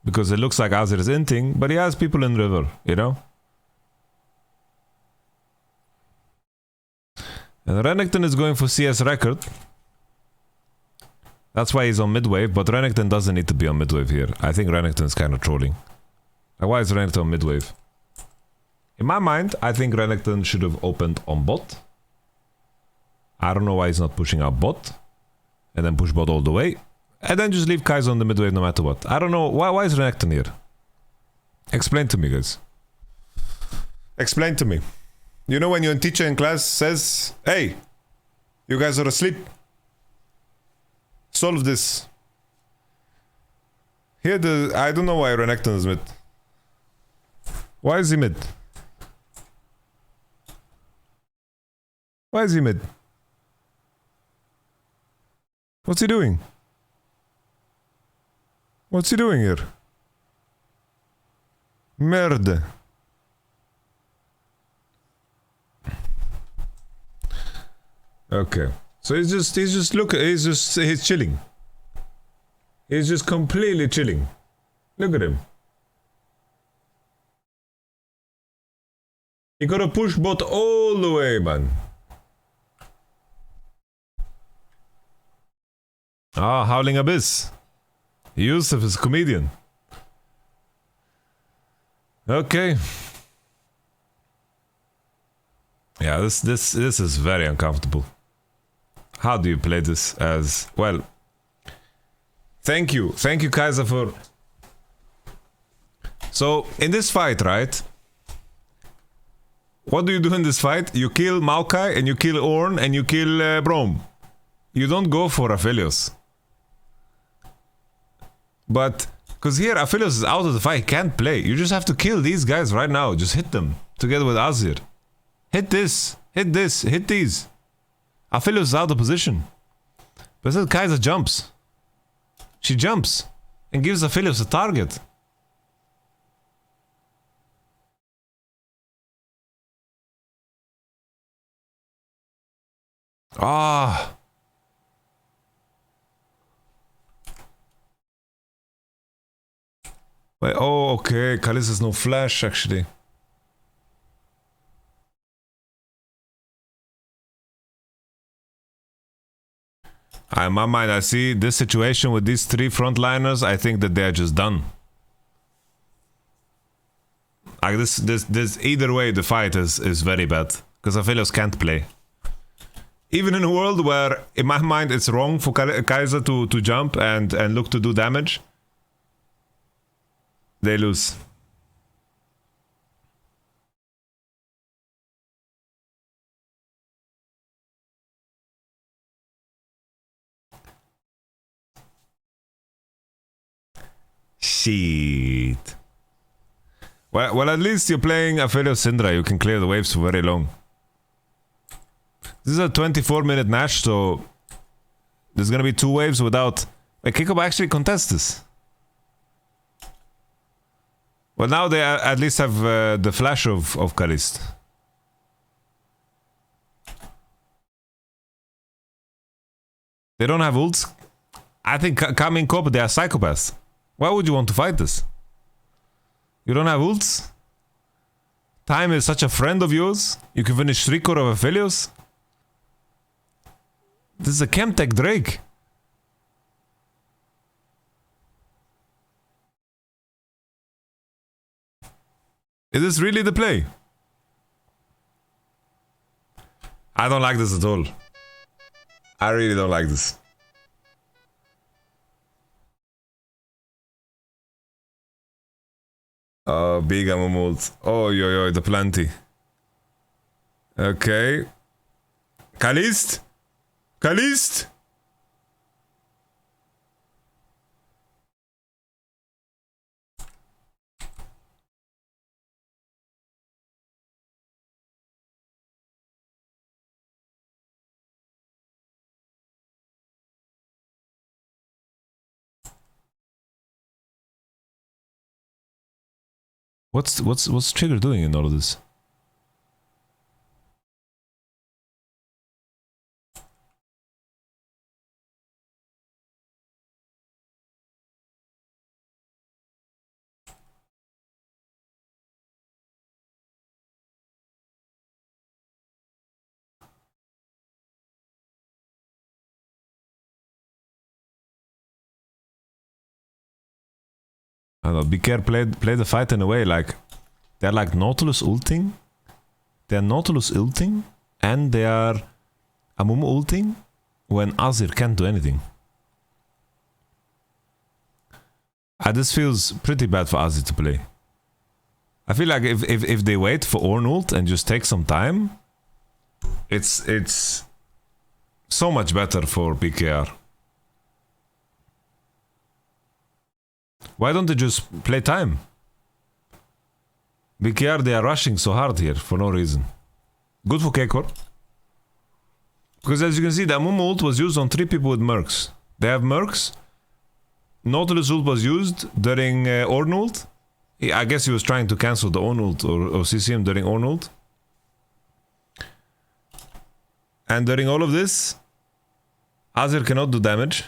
because it looks like Azir is inting, but he has people in river, you know? And Renekton is going for CS record. That's why he's on midwave, but Renekton doesn't need to be on midwave here. I think Renekton is kind of trolling. Like, why is Renekton on midwave? In my mind, I think Renekton should have opened on bot. I don't know why he's not pushing out bot. And then push bot all the way. And then just leave Kaiser on the midwave no matter what. I don't know. Why is Renekton here? Explain to me, guys. Explain to me. You know when your teacher in class says, hey, you guys are asleep. Solve this. Here I don't know why Renekton is mid. Why is he mid? Why is he mid? What's he doing? What's he doing here? Merde. Okay. So he's chilling. He's just completely chilling. Look at him. You gotta push bot all the way, man. Ah, Howling Abyss. Yusuf is a comedian. Okay. Yeah, this is very uncomfortable. How do you play this as well? Thank you, Kaiser, for. So in this fight, right? What do you do in this fight? You kill Maokai and you kill Ornn and you kill Braum. You don't go for Aphelios. But because here Aphelios is out of the fight, he can't play. You just have to kill these guys right now. Just hit them together with Azir. Hit this, hit these. Aphelios is out of position. But then Kaiser jumps. She jumps and gives Aphelios a target. Ah. Wait, oh, okay. Kalis has no flash, actually. In my mind, I see this situation with these three frontliners. I think that they're just done. Like this. Either way, the fight is very bad because Aphelios can't play. Even in a world where, in my mind, it's wrong for Kaiser to jump and look to do damage, they lose. Shit. Well, at least you're playing Aphelios Syndra. You can clear the waves for very long. This is a 24-minute match, so there's gonna be 2 waves without. Wait, Kikob actually contest this. Well, now they at least have the flash of Kalist. They don't have ults. I think Karmine Corp, they are psychopaths. Why would you want to fight this? You don't have ults? Time is such a friend of yours. You can finish 3-core of Aphelios. This is a Chemtech Drake. Is this really the play? I don't like this at all. I really don't like this. Oh, big ammo mold. Oh, yo, the plenty. Okay. Kalist? Kalist? What's Trigger doing in all of this? I don't know, BKR play the fight in a way like they're like Nautilus ulting. They're Nautilus ulting and they are Amumu ulting when Azir can't do anything. This feels pretty bad for Azir to play. I feel like if they wait for Ornn ult and just take some time, it's so much better for BKR. Why don't they just play time? BKR, they are rushing so hard here for no reason. Good for Corp. Because as you can see, the Amumu ult was used on 3 people with Mercs. They have Mercs. Nautilus ult was used during Ornn ult. I guess he was trying to cancel the Ornn ult or CC him during Ornn ult. And during all of this, Azir cannot do damage.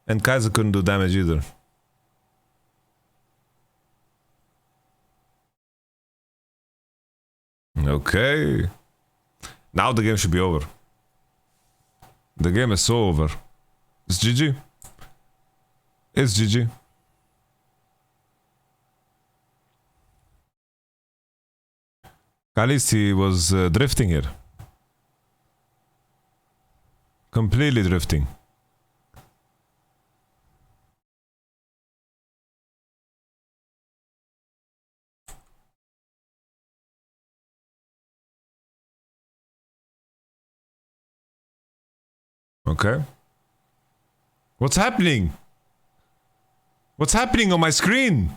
And Kaiser couldn't do damage either. Okay. Now the game should be over. The game is so over. It's GG. It's GG. At least he was drifting here. Completely drifting. Okay. What's happening? What's happening on my screen?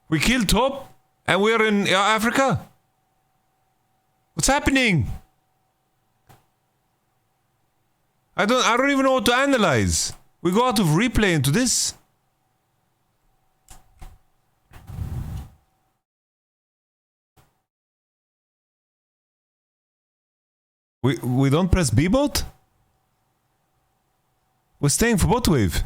We killed top and we're in Africa? What's happening? I don't even know what to analyze. We go out of replay into this. We don't press B bot? We're staying for bot wave.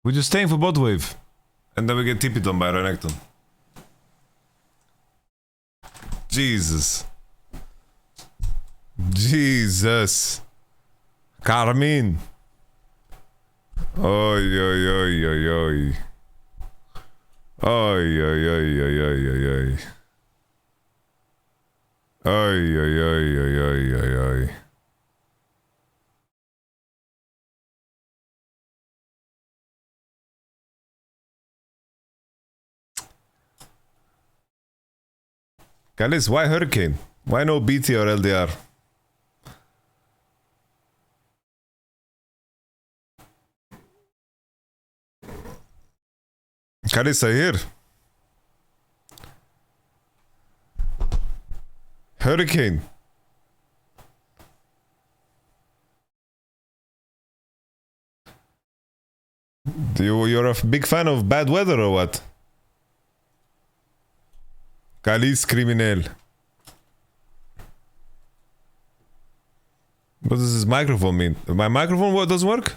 We're just staying for bot wave. And then we get TP'd on by Renekton. Jesus. Jesus. Karmine. Oi, oi, oi, oi, oi. Oi, oi, oi, oi, oi, oi, oi. Oi, oi, oi, oi, oi, oi, oi. Kalis, why Hurricane? Why no BT or LDR? Kalis, are you here? Hurricane. You're a big fan of bad weather or what? Kalis criminal. What does this microphone mean? My microphone what doesn't work?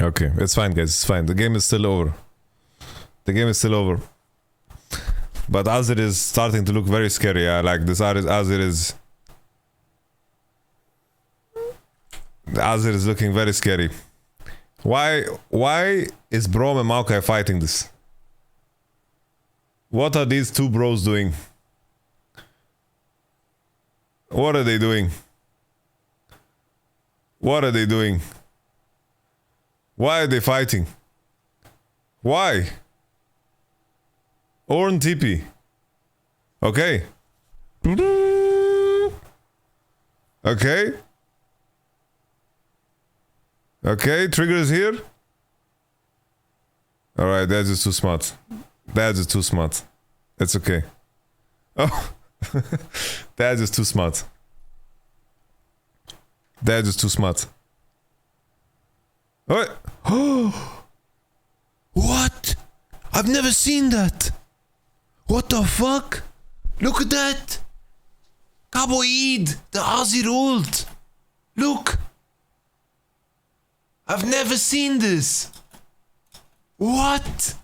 Okay, it's fine guys, it's fine. The game is still over. The game is still over. But Azir is starting to look very scary. I like this Azir is... Azir is looking very scary. Why is Braum and Maokai fighting this? What are these two bros doing? What are they doing? What are they doing? Why are they fighting? Why? Ornn TP. Okay. Okay. Okay, trigger is here. Alright, that's just too smart. That's just too smart. It's okay. Oh. That's just too smart. That's just too smart. Oh. What? I've never seen that. What the fuck? Look at that. Caboid, the Azir ult. Look. I've never seen this. What?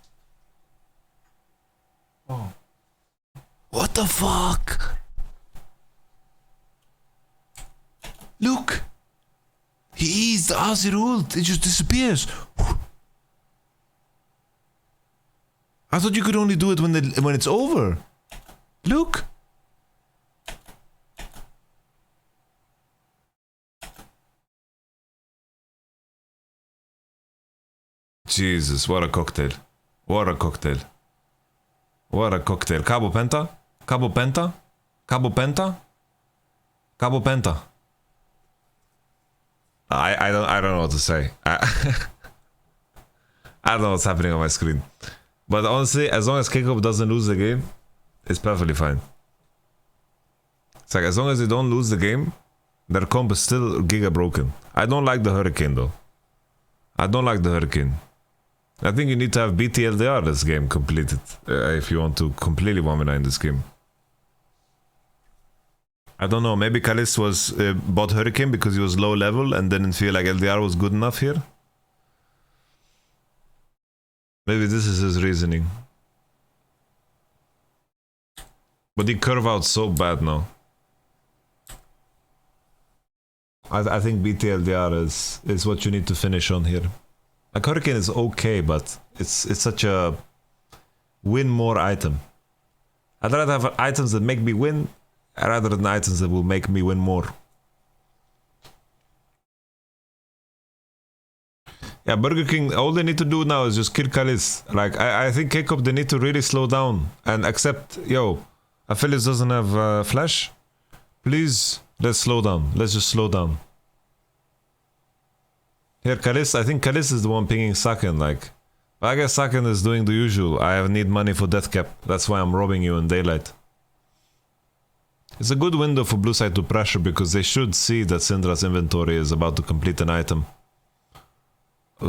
Oh. What the fuck? Look. He is the Azir ult. It just disappears. I thought you could only do it when it's over. Look. Jesus, what a cocktail. What a cocktail. What a cocktail. Cabo Penta? Cabo Penta? Cabo Penta? Cabo Penta. I don't know what to say. I don't know what's happening on my screen. But honestly, as long as K-Corp doesn't lose the game, it's perfectly fine. It's like, as long as they don't lose the game, their comp is still giga broken. I don't like the Hurricane though. I don't like the Hurricane. I think you need to have BTLDR this game completed if you want to completely 1v9 this game. I don't know, maybe Kalis was bought Hurricane because he was low level and didn't feel like LDR was good enough here. Maybe this is his reasoning. But he curve out so bad now. I think BTLDR is what you need to finish on here. Like Hurricane is okay, but it's such a win more item. I'd rather have items that make me win rather than items that will make me win more. Yeah, Burger King, all they need to do now is just kill Kalis. Like, I think K-Corp, they need to really slow down and accept, yo, Aphelios doesn't have flash. Please, let's slow down. Let's just slow down. Here, Kalis, I think Kalis is the one pinging Saken, like. I guess Saken is doing the usual. I need money for death cap. That's why I'm robbing you in daylight. It's a good window for blue side to pressure because they should see that Syndra's inventory is about to complete an item.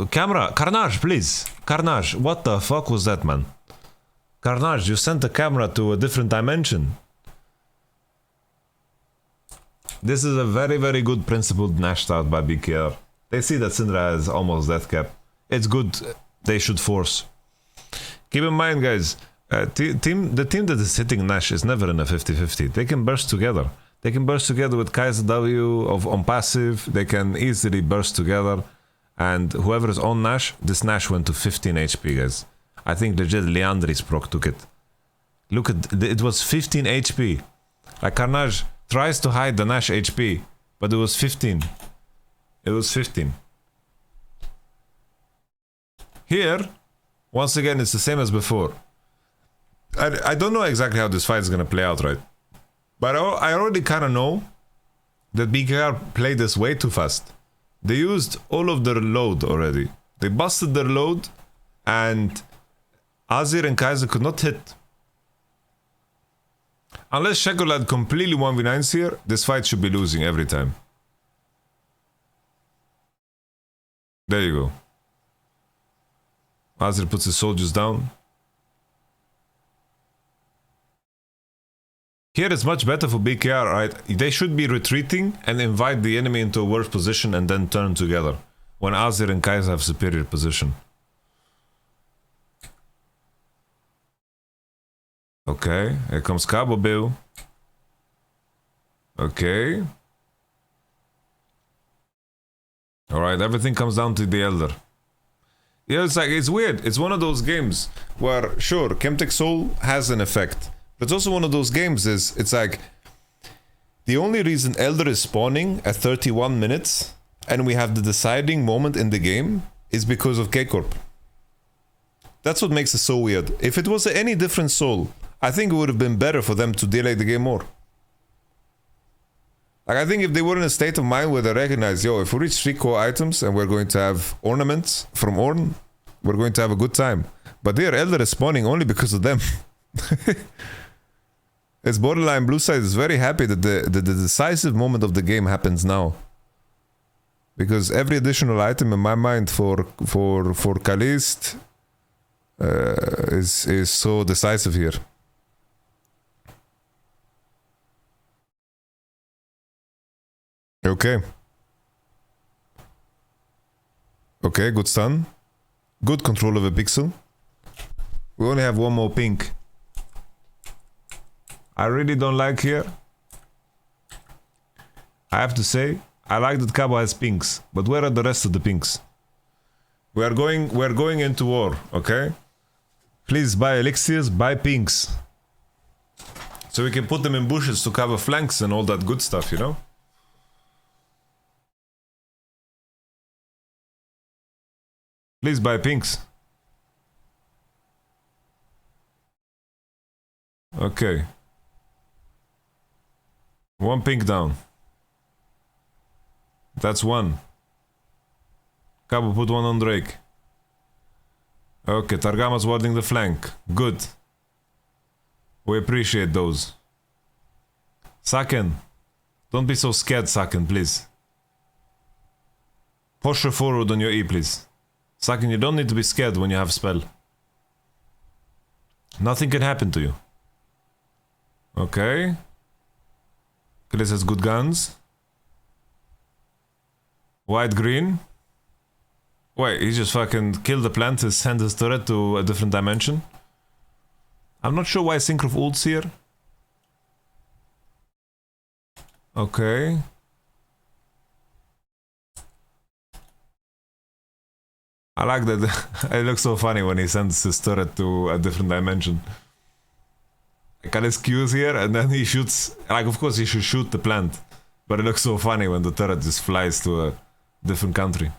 Camera! Carnage, please! Carnage, what the fuck was that, man? Carnage, you sent the camera to a different dimension. This is a very, very good principled Nash start by BKR. They see that Syndra has almost death cap. It's good. They should force. Keep in mind, guys, the team that is hitting Nash is never in a 50-50. They can burst together. They can burst together with Kaiser W on passive. They can easily burst together. And whoever is on Nash, this Nash went to 15 HP, guys. I think legit Leandri's proc took it. Look at it was 15 HP. Like Carnage tries to hide the Nash HP, but it was 15. It was 15. Here, once again, it's the same as before. I don't know exactly how this fight is gonna play out, right? But I already kind of know that BKR played this way too fast. They used all of their load already. They busted their load, and Azir and Kaiser could not hit. Unless Shekolad completely 1v9s here, this fight should be losing every time. There you go. Azir puts his soldiers down. Here it's much better for BKR, right? They should be retreating and invite the enemy into a worse position and then turn together. When Azir and Kaiser have superior position. Okay, here comes Cabo Bill. Okay. Alright, everything comes down to the Elder. Yeah, it's like, it's weird. It's one of those games where, sure, Chemtech Soul has an effect. But it's also one of those games it's like, the only reason Elder is spawning at 31 minutes and we have the deciding moment in the game is because of K-Corp. That's what makes it so weird. If it was any different soul, I think it would have been better for them to delay the game more. Like, I think if they were in a state of mind where they recognize, yo, if we reach 3 core items and we're going to have ornaments from Ornn, we're going to have a good time. But their Elder is spawning only because of them. It's borderline blue side is very happy that the decisive moment of the game happens now. Because every additional item in my mind for Kalist is so decisive here. Okay. Okay, good stun. Good control of a pixel. We only have one more pink. I really don't like here. I have to say, I like that Cabo has pinks, but where are the rest of the pinks? We're going into war, okay? Please buy elixirs, buy pinks. So we can put them in bushes to cover flanks and all that good stuff, you know? Please buy pinks. Okay. One pink down. That's one. Cabo, put one on Drake. Okay, Targama's warding the flank. Good. We appreciate those. Saken. Don't be so scared, Saken, please. Push forward on your E, please. Saken, you don't need to be scared when you have spell. Nothing can happen to you. Okay. Chris has good guns. White, green. Wait, he just fucking killed the plant and sent his turret to a different dimension. I'm not sure why Syncrof ults here. Okay. I like that. It looks so funny when he sends his turret to a different dimension. I got his Qs here and then he shoots. Like, of course he should shoot the plant. But it looks so funny when the turret just flies to a different country.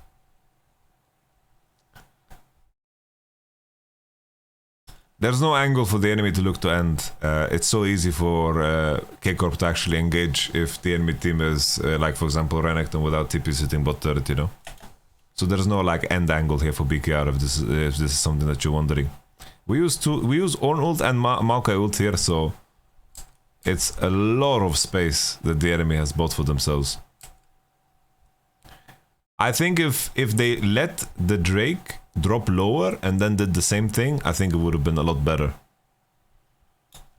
There's no angle for the enemy to look to end. It's so easy for K-Corp to actually engage if the enemy team is, like for example, Renekton without TP sitting bot turret, you know? So there's no like end angle here for BKR if this is something that you're wondering. We use Ornn ult and Maokai ult here, so it's a lot of space that the enemy has bought for themselves. I think if they let the Drake drop lower and then did the same thing, I think it would have been a lot better.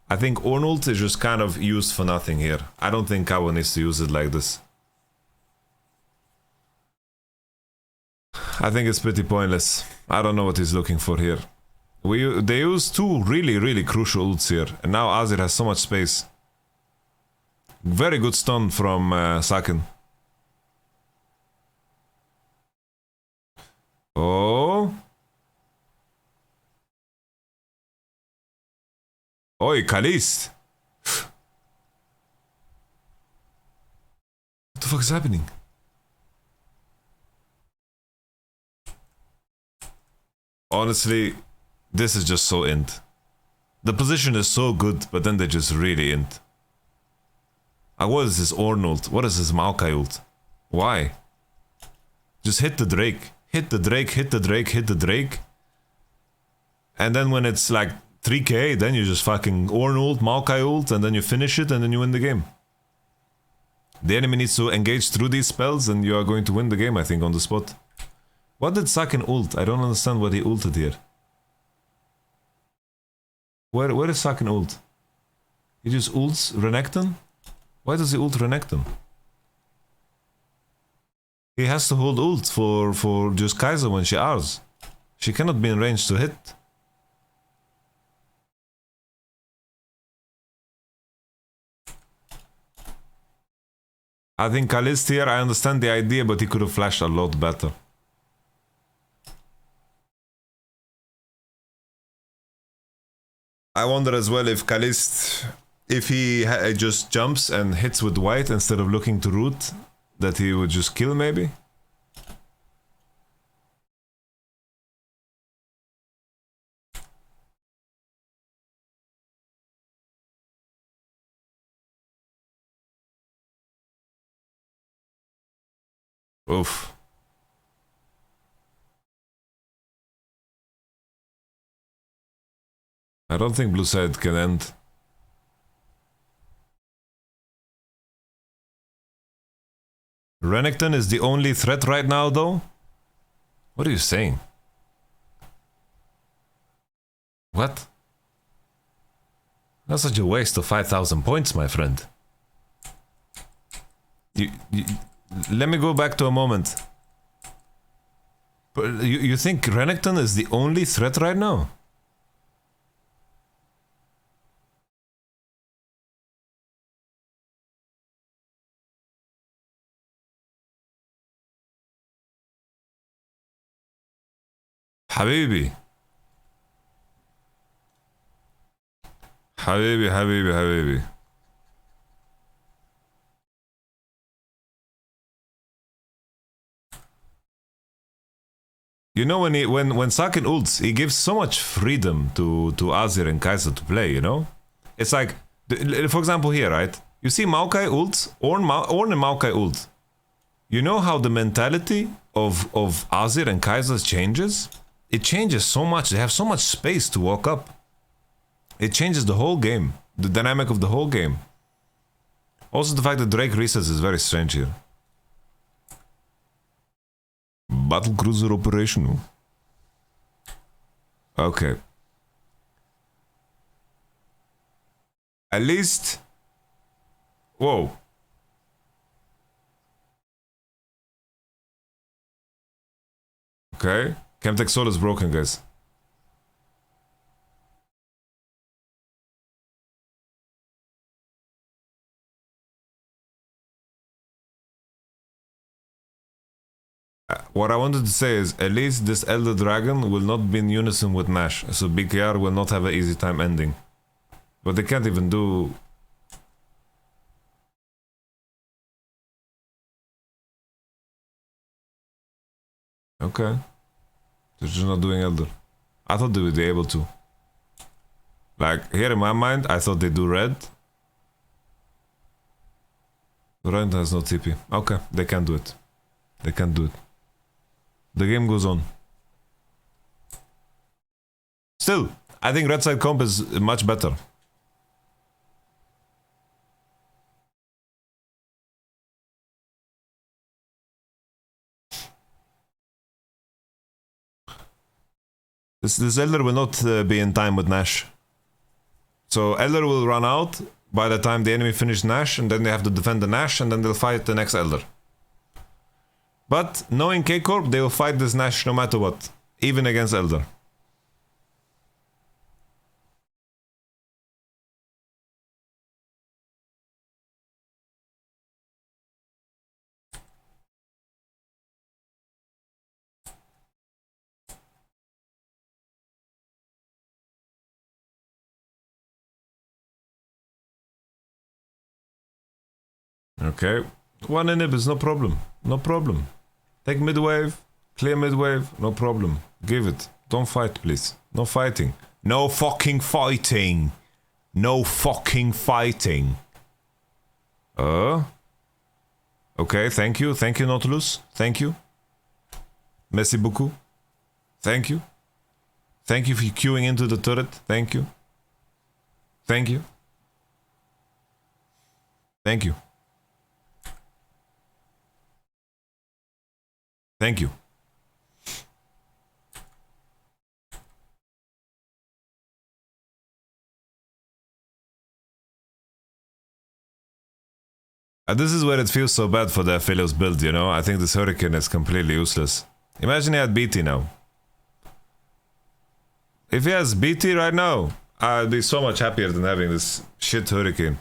I think Ornn ult is just kind of used for nothing here. I don't think Kawa needs to use it like this. I think it's pretty pointless. I don't know what he's looking for here. They use two really crucial ults here, and now Azir has so much space. Very good stun from Saken. Oh. Oi, Kalist. What the fuck is happening? Honestly, this is just so int. The position is so good, but then they just really int. What is this Ornn ult? What is this Maokai ult? Why? Just hit the Drake. Hit the Drake, hit the Drake, hit the Drake. And then when it's like 3k, then you just fucking Ornn ult, Maokai ult, and then you finish it, and then you win the game. The enemy needs to engage through these spells, and you are going to win the game, I think, on the spot. What did Saken ult? I don't understand what he ulted here. Where is Saken ult? He just ults Renekton? Why does he ult Renekton? He has to hold ult for just Kaiser when she Rs. She cannot be in range to hit. I think Kalist here, I understand the idea, but he could have flashed a lot better. I wonder as well if Kalist, if he just jumps and hits with white instead of looking to root, that he would just kill maybe? Oof. I don't think blue side can end. Renekton is the only threat right now, though? What are you saying? What? That's such a waste of 5,000 points, my friend. Let me go back to a moment. You think Renekton is the only threat right now? Habibi. Habibi, Habibi, Habibi. You know, when Sakin ults, he gives so much freedom to Azir and Kai'Sa to play, you know? It's like, for example here, right? You see Maokai ults, Ornn and Maokai ult. You know how the mentality of Azir and Kai'Sa changes? It changes so much, they have so much space to walk up. It changes the whole game, the dynamic of the whole game. Also the fact that Drake resets is very strange here. Battle cruiser operational. Okay. At least... Whoa. Okay. Chemtech Soul is broken, guys. What I wanted to say is, at least this Elder Dragon will not be in unison with Nash, so BKR will not have an easy time ending. But they can't even do... Okay. They're just not doing Elder. I thought they would be able to. Like, here in my mind, I thought they do red. Red has no TP. Okay, they can't do it. They can't do it. The game goes on. Still, I think red side comp is much better. This Elder will not be in time with Nash. So Elder will run out by the time the enemy finishes Nash, and then they have to defend the Nash, and then they'll fight the next Elder. But knowing K-Corp, they will fight this Nash no matter what, even against Elder. Okay, one inhib is no problem, no problem. Take mid-wave, clear mid-wave, no problem. Give it. Don't fight, please. No fighting. No fucking fighting. No fucking fighting. Okay, thank you. Thank you, Nautilus. Thank you. Merci beaucoup. Thank you. Thank you for queuing into the turret. Thank you. Thank you. Thank you. Thank you. This is where it feels so bad for the Aphelios build, you know? I think this Hurricane is completely useless. Imagine he had BT now. If he has BT right now, I'd be so much happier than having this shit Hurricane.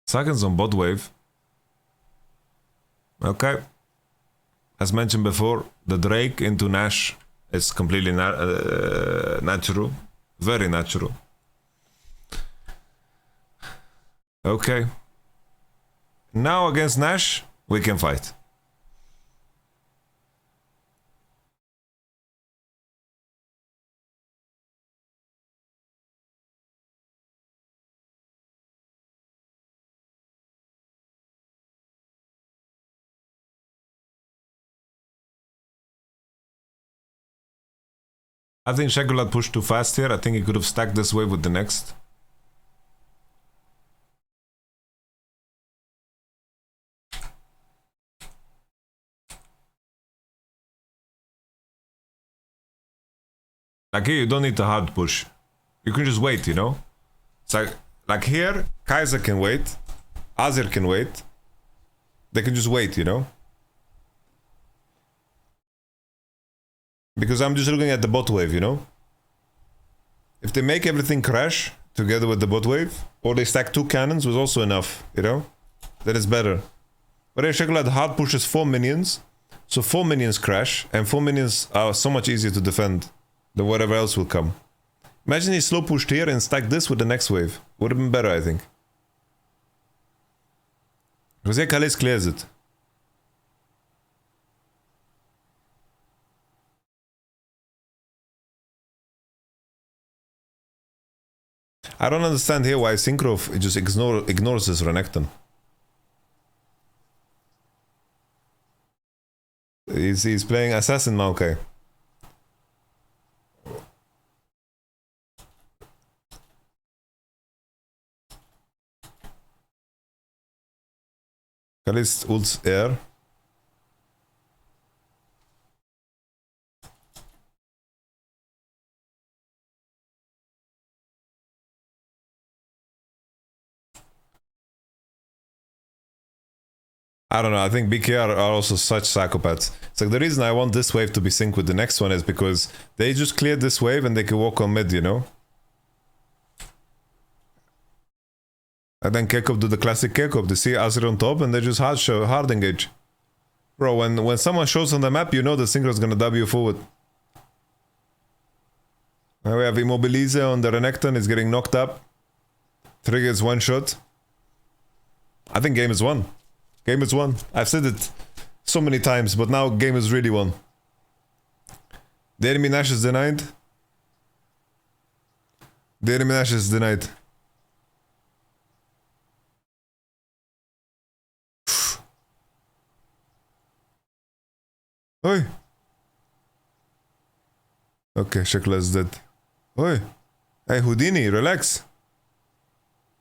Seconds on bot wave. Okay. As mentioned before, the Drake into Nash is completely natural. Very natural. Okay. Now against Nash, we can fight. I think Shagulat pushed too fast here. I think he could have stacked this wave with the next. Like here, you don't need to hard push. You can just wait, you know? It's like here, Kai'Sa can wait. Azir can wait. They can just wait, you know? Because I'm just looking at the bot wave, you know? If they make everything crash together with the bot wave, or they stack 2 cannons was also enough, you know? Then it's better. But here, Shagulat hard pushes 4 minions. So 4 minions crash, and 4 minions are so much easier to defend than whatever else will come. Imagine he slow pushed here and stacked this with the next wave. Would have been better, I think. Because here Kalis clears it. I don't understand here why Synchro just ignores this Renekton. He's playing Assassin Maokai. Kalis ults air. I don't know, I think BKR are also such psychopaths. It's like the reason I want this wave to be synced with the next one is because they just cleared this wave and they can walk on mid, you know? And then K-Cop do the classic K-Cop. They see Azir on top and they just hard engage. Bro, when someone shows on the map, you know the Synchro's gonna W forward. Now we have Immobilize on the Renekton, is getting knocked up. Triggers one shot. I think game is won. Game is won. I've said it so many times, but now game is really won. The enemy Nash is denied. The enemy Nash is denied. Oi. Okay, Shekla is dead. Oi. Hey, Houdini, relax.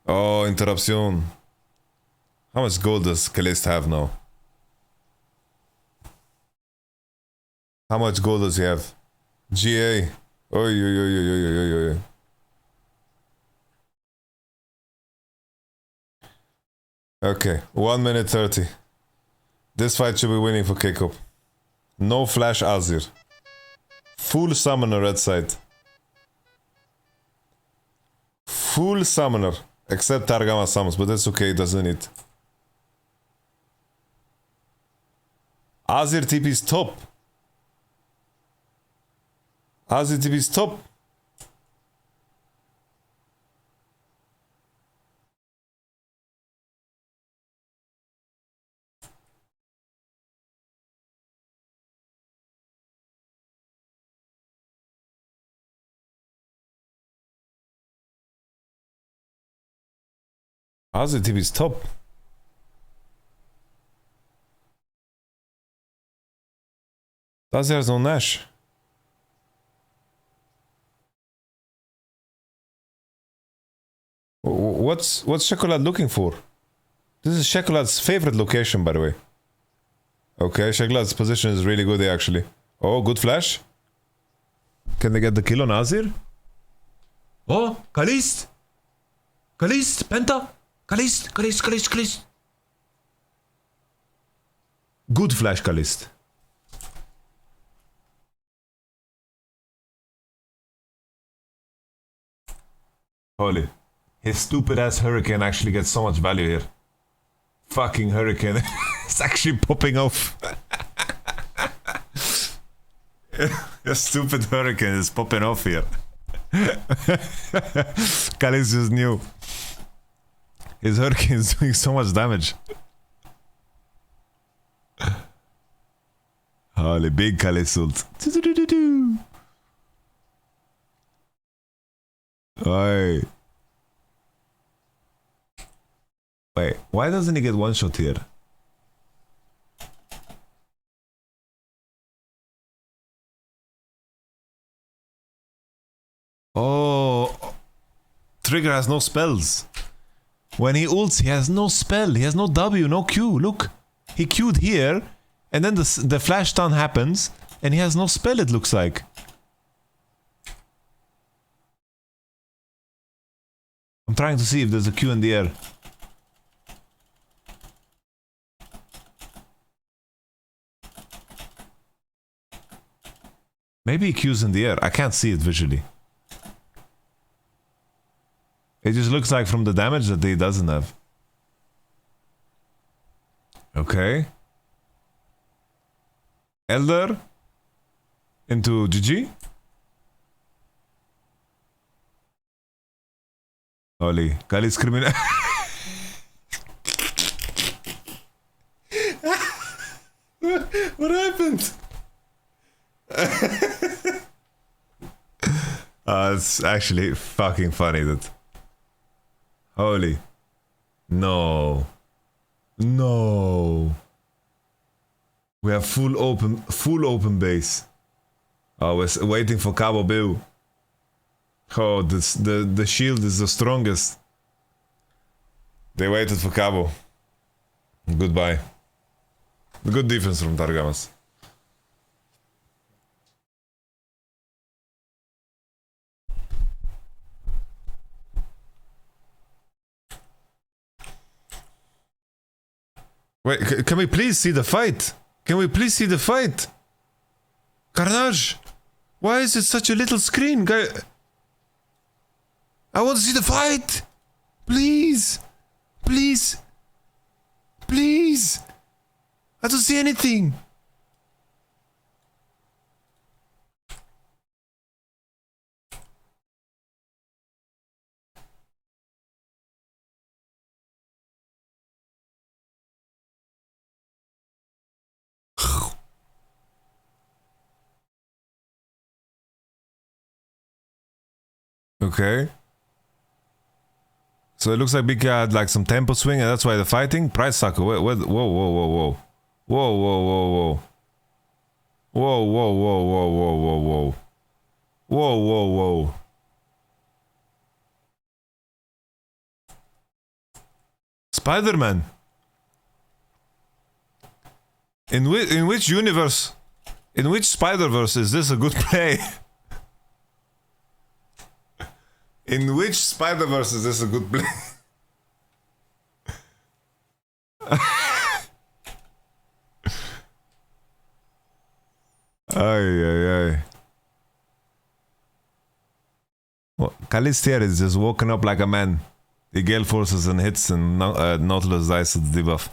Oh, interruption. How much gold does Kalist have now? How much gold does he have? GA. Oi, oi, oi, oi, oi, oi, oi. Okay, 1 minute 30. This fight should be winning for K-Cop. No flash Azir. Full summoner red side. Full summoner. Except Targama summons, but that's okay, doesn't it? Azir TP's top. Azir TP's top. Azir TP's top. Azir has no Nash. What's Shekolad looking for? This is Shekolad's favorite location, by the way. Okay, Shekolad's position is really good actually. Oh, good flash. Can they get the kill on Azir? Oh, Kalist! Kalist! Penta! Kalist! Kalist! Kalist! Kalist! Good flash, Kalist. Holy. His stupid ass Hurricane actually gets so much value here. Fucking Hurricane. It's actually popping off. Your stupid Hurricane is popping off here. Kalis just knew. His Hurricane is doing so much damage. Holy big Kalis ult. Oi. Wait, why doesn't he get one shot here? Oh, Trigger has no spells. When he ults, he has no spell. He has no W, no Q. Look, he Q'd here, and then the flash stun happens, and he has no spell. It looks like. I'm trying to see if there's a Q in the air. Maybe he Q's in the air. I can't see it visually. It just looks like from the damage that he doesn't have. Okay. Elder into GG. Holy, Kali's criminal. What happened? It's actually fucking funny that. Holy. No. No. We have full open base. I was waiting for Cabo Bill. Oh, the shield is the strongest. They waited for Cabo. Goodbye. Good defense from Targamas. Wait, can we please see the fight? Can we please see the fight? Carnage! Why is it such a little screen, guy? I want to see the fight! Please! Please! Please! I don't see anything! Okay. So it looks like BKR had like some tempo swing and that's why they're fighting. Price sucker. Whoa, whoa, whoa, whoa, whoa. Whoa, whoa, whoa, whoa. Whoa, whoa, whoa, whoa, whoa, whoa, whoa. Whoa, whoa, whoa. Spider-Man. In which universe? In which Spider-Verse is this a good play? In which Spider-Verse is this a good play? Ay, ay, ay. Well, Kalistier is just woken up like a man. He gale forces and hits and Nautilus dies to the debuff.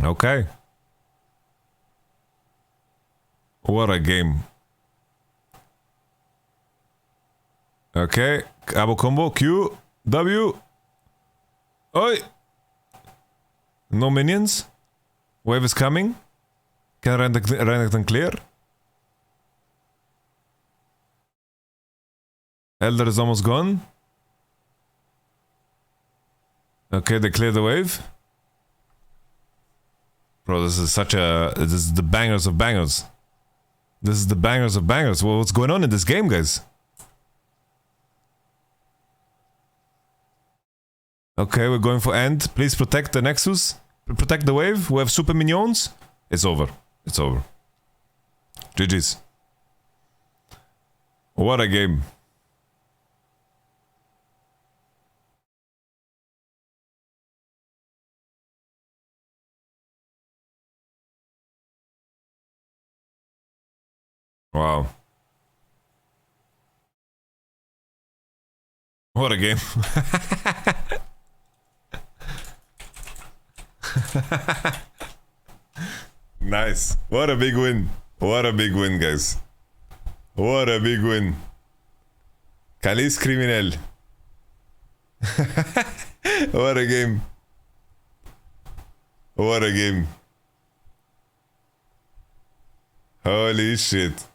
Okay. What a game. Okay. Cabo combo. Q. W. Oi. No minions. Wave is coming. Can Renekton clear? Elder is almost gone. Okay, they clear the wave. Bro, this is such a... This is the bangers of bangers. This is the bangers of bangers. Well, what's going on in this game, guys? Okay, we're going for end. Please protect the Nexus. Protect the wave. We have super minions. It's over. It's over. GG's. What a game. Wow. What a game. Nice. What a big win. What a big win, guys. What a big win. Kalis criminal. What a game. What a game. Holy shit.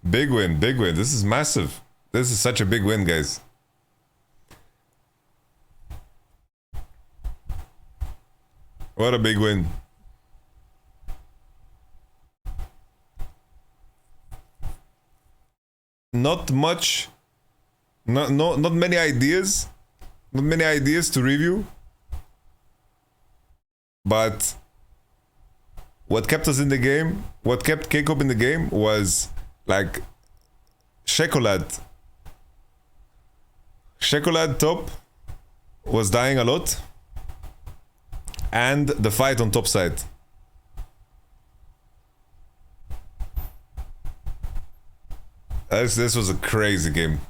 Big win, big win. This is massive. This is such a big win, guys. What a big win. Not much. Not many ideas. Not many ideas to review. But what kept us in the game, what kept K-Corp in the game was like Shekolad. Shekolad top was dying a lot. And the fight on top side. This was a crazy game.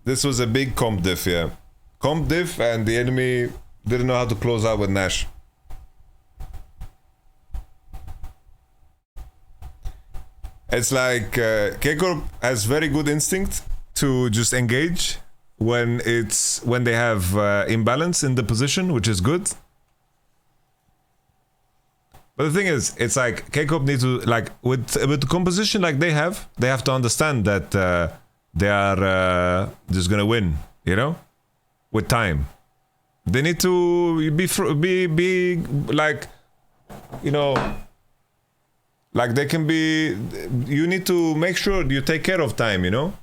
This was a big comp diff, yeah. Comp diff and the enemy didn't know how to close out with Nash. It's like K-Corp has very good instinct to just engage when they have imbalance in the position, which is good. But the thing is, it's like K-Corp need to, like, with the composition like they have to understand that they are just gonna win, you know, with time. They need to be like, you know, like they can be. You need to make sure you take care of time. You know,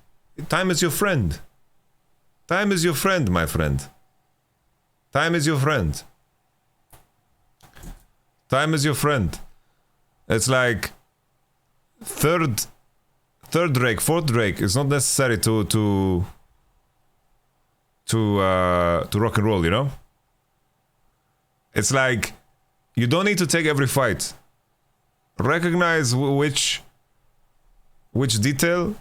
time is your friend. Time is your friend, my friend. Time is your friend. Time is your friend. It's like third Drake, fourth Drake. It's not necessary to rock and roll, you know? It's like you don't need to take every fight. Recognize which detail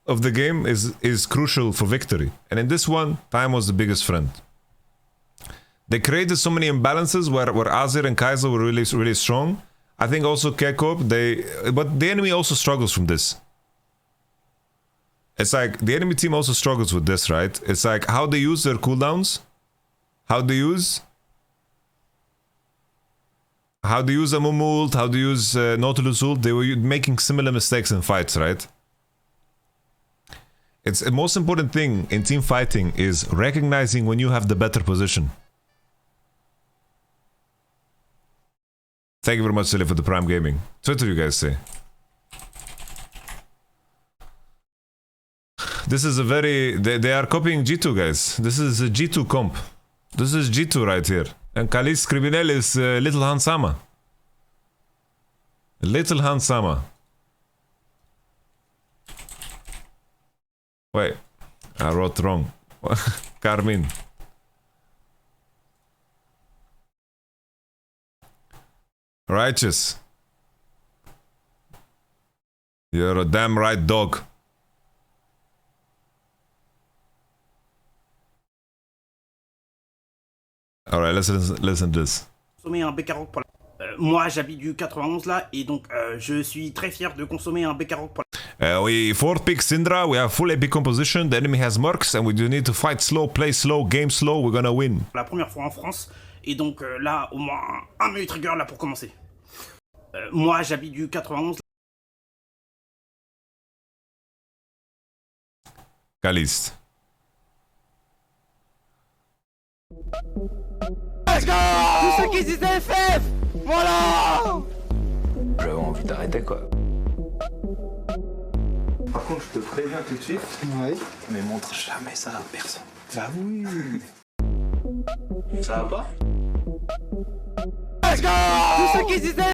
of the game is crucial for victory. And in this one, time was the biggest friend. They created so many imbalances where Azir and Kaiser were really strong. I think also K-Corp, but the enemy also struggles from this. It's like the enemy team also struggles with this, right? It's like how they use their cooldowns, how they use Amumu ult, how they use Nautilus ult. They were making similar mistakes in fights, right? It's the most important thing in team fighting is recognizing when you have the better position. Thank you very much, Silly, for the Prime Gaming. Twitter, you guys say. This is a very... They are copying G2, guys. This is a G2 comp. This is G2 right here. And Kalis Criminel is Little Han Sama. Little Han Sama. Wait. I wrote wrong. Karmine. Righteous. You're a damn right dog. Alright, listen to this. Consommer un BKR pour moi, j'habite du 91 là, et donc je suis très fier de consommer un BKR pour we fourth pick Syndra, we have full AP composition, the enemy has Mercs, and we do need to fight slow, play slow, game slow, we're gonna win. La première fois en France, et donc là, au moins un meilleur trigger là pour commencer. Moi, j'habite du 91. Caliste. Let's go! Tous ceux qui disent FF! Voilà! J'avais envie d'arrêter quoi. Par contre, je te préviens tout de suite. Ouais. Mais montre jamais ça à personne. Bah oui. Ça va pas? Let's go! Tous ceux qui disent FF!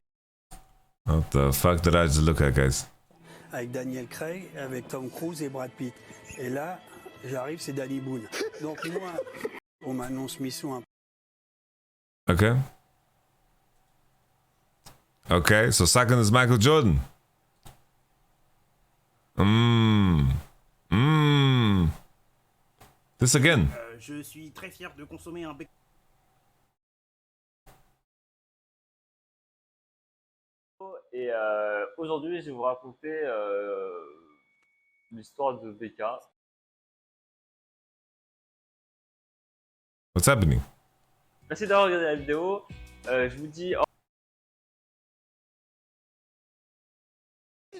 What the fuck did I just look at, guys? Avec Daniel Craig, avec Tom Cruise et Brad Pitt. Et là, j'arrive, c'est Danny Boone. Donc moi, on m'annonce mission. Okay. Okay, so second is Michael Jordan. This again. Je suis très fier de consommer un BKR. Et aujourd'hui, je vais vous raconter l'histoire de BK. What's happening? Merci d'avoir regardé la vidéo. Je vous dis...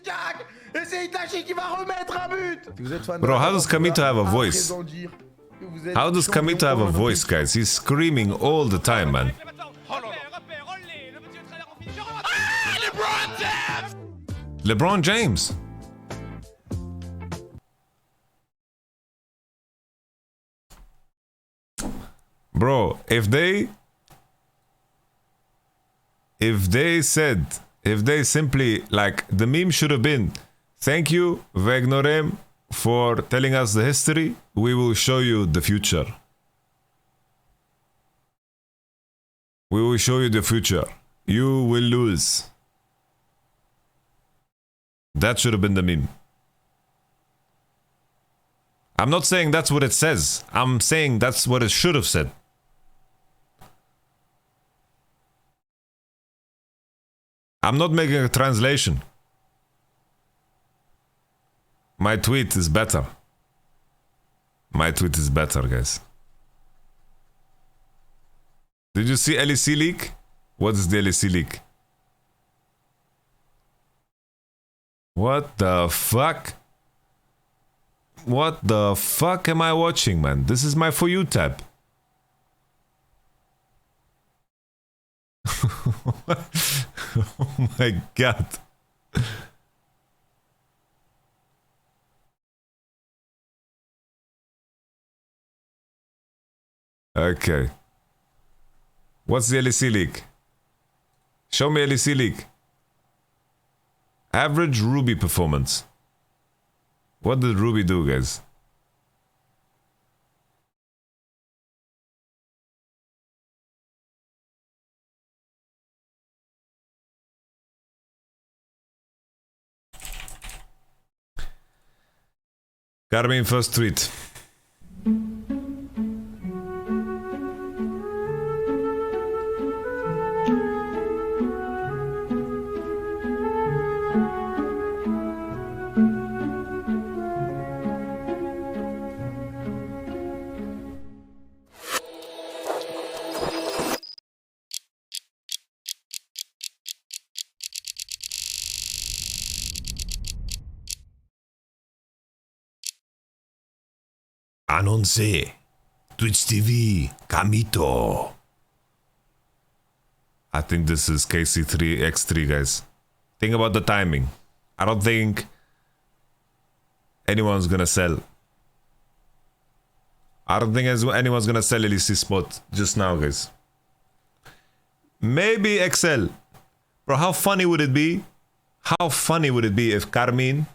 Jack! Et c'est Itachi qui va remettre un but! Bro, how does Kamito have a voice? How does Kamito have a voice, guys? He's screaming all the time, man. LeBron James! Bro, if they simply, like, the meme should have been, thank you, Vegnorem, for telling us the history, we will show you the future. We will show you the future. You will lose. That should have been the meme. I'm not saying that's what it says. I'm saying that's what it should have said. I'm not making a translation. My tweet is better. My tweet is better, guys. Did you see LEC leak? What is the LEC leak? What the fuck? What the fuck am I watching, man? This is my For You tab. Oh my god. Okay. What's the LEC leak? Show me LEC leak. Average Ruby performance. What did Ruby do, guys? Karmine first tweet. Annonce. Twitch TV. Camito. I think this is KC3X3, guys. Think about the timing. I don't think anyone's gonna sell. I don't think anyone's gonna sell LEC spot just now, guys. Maybe XL. Bro, how funny would it be? How funny would it be if Karmine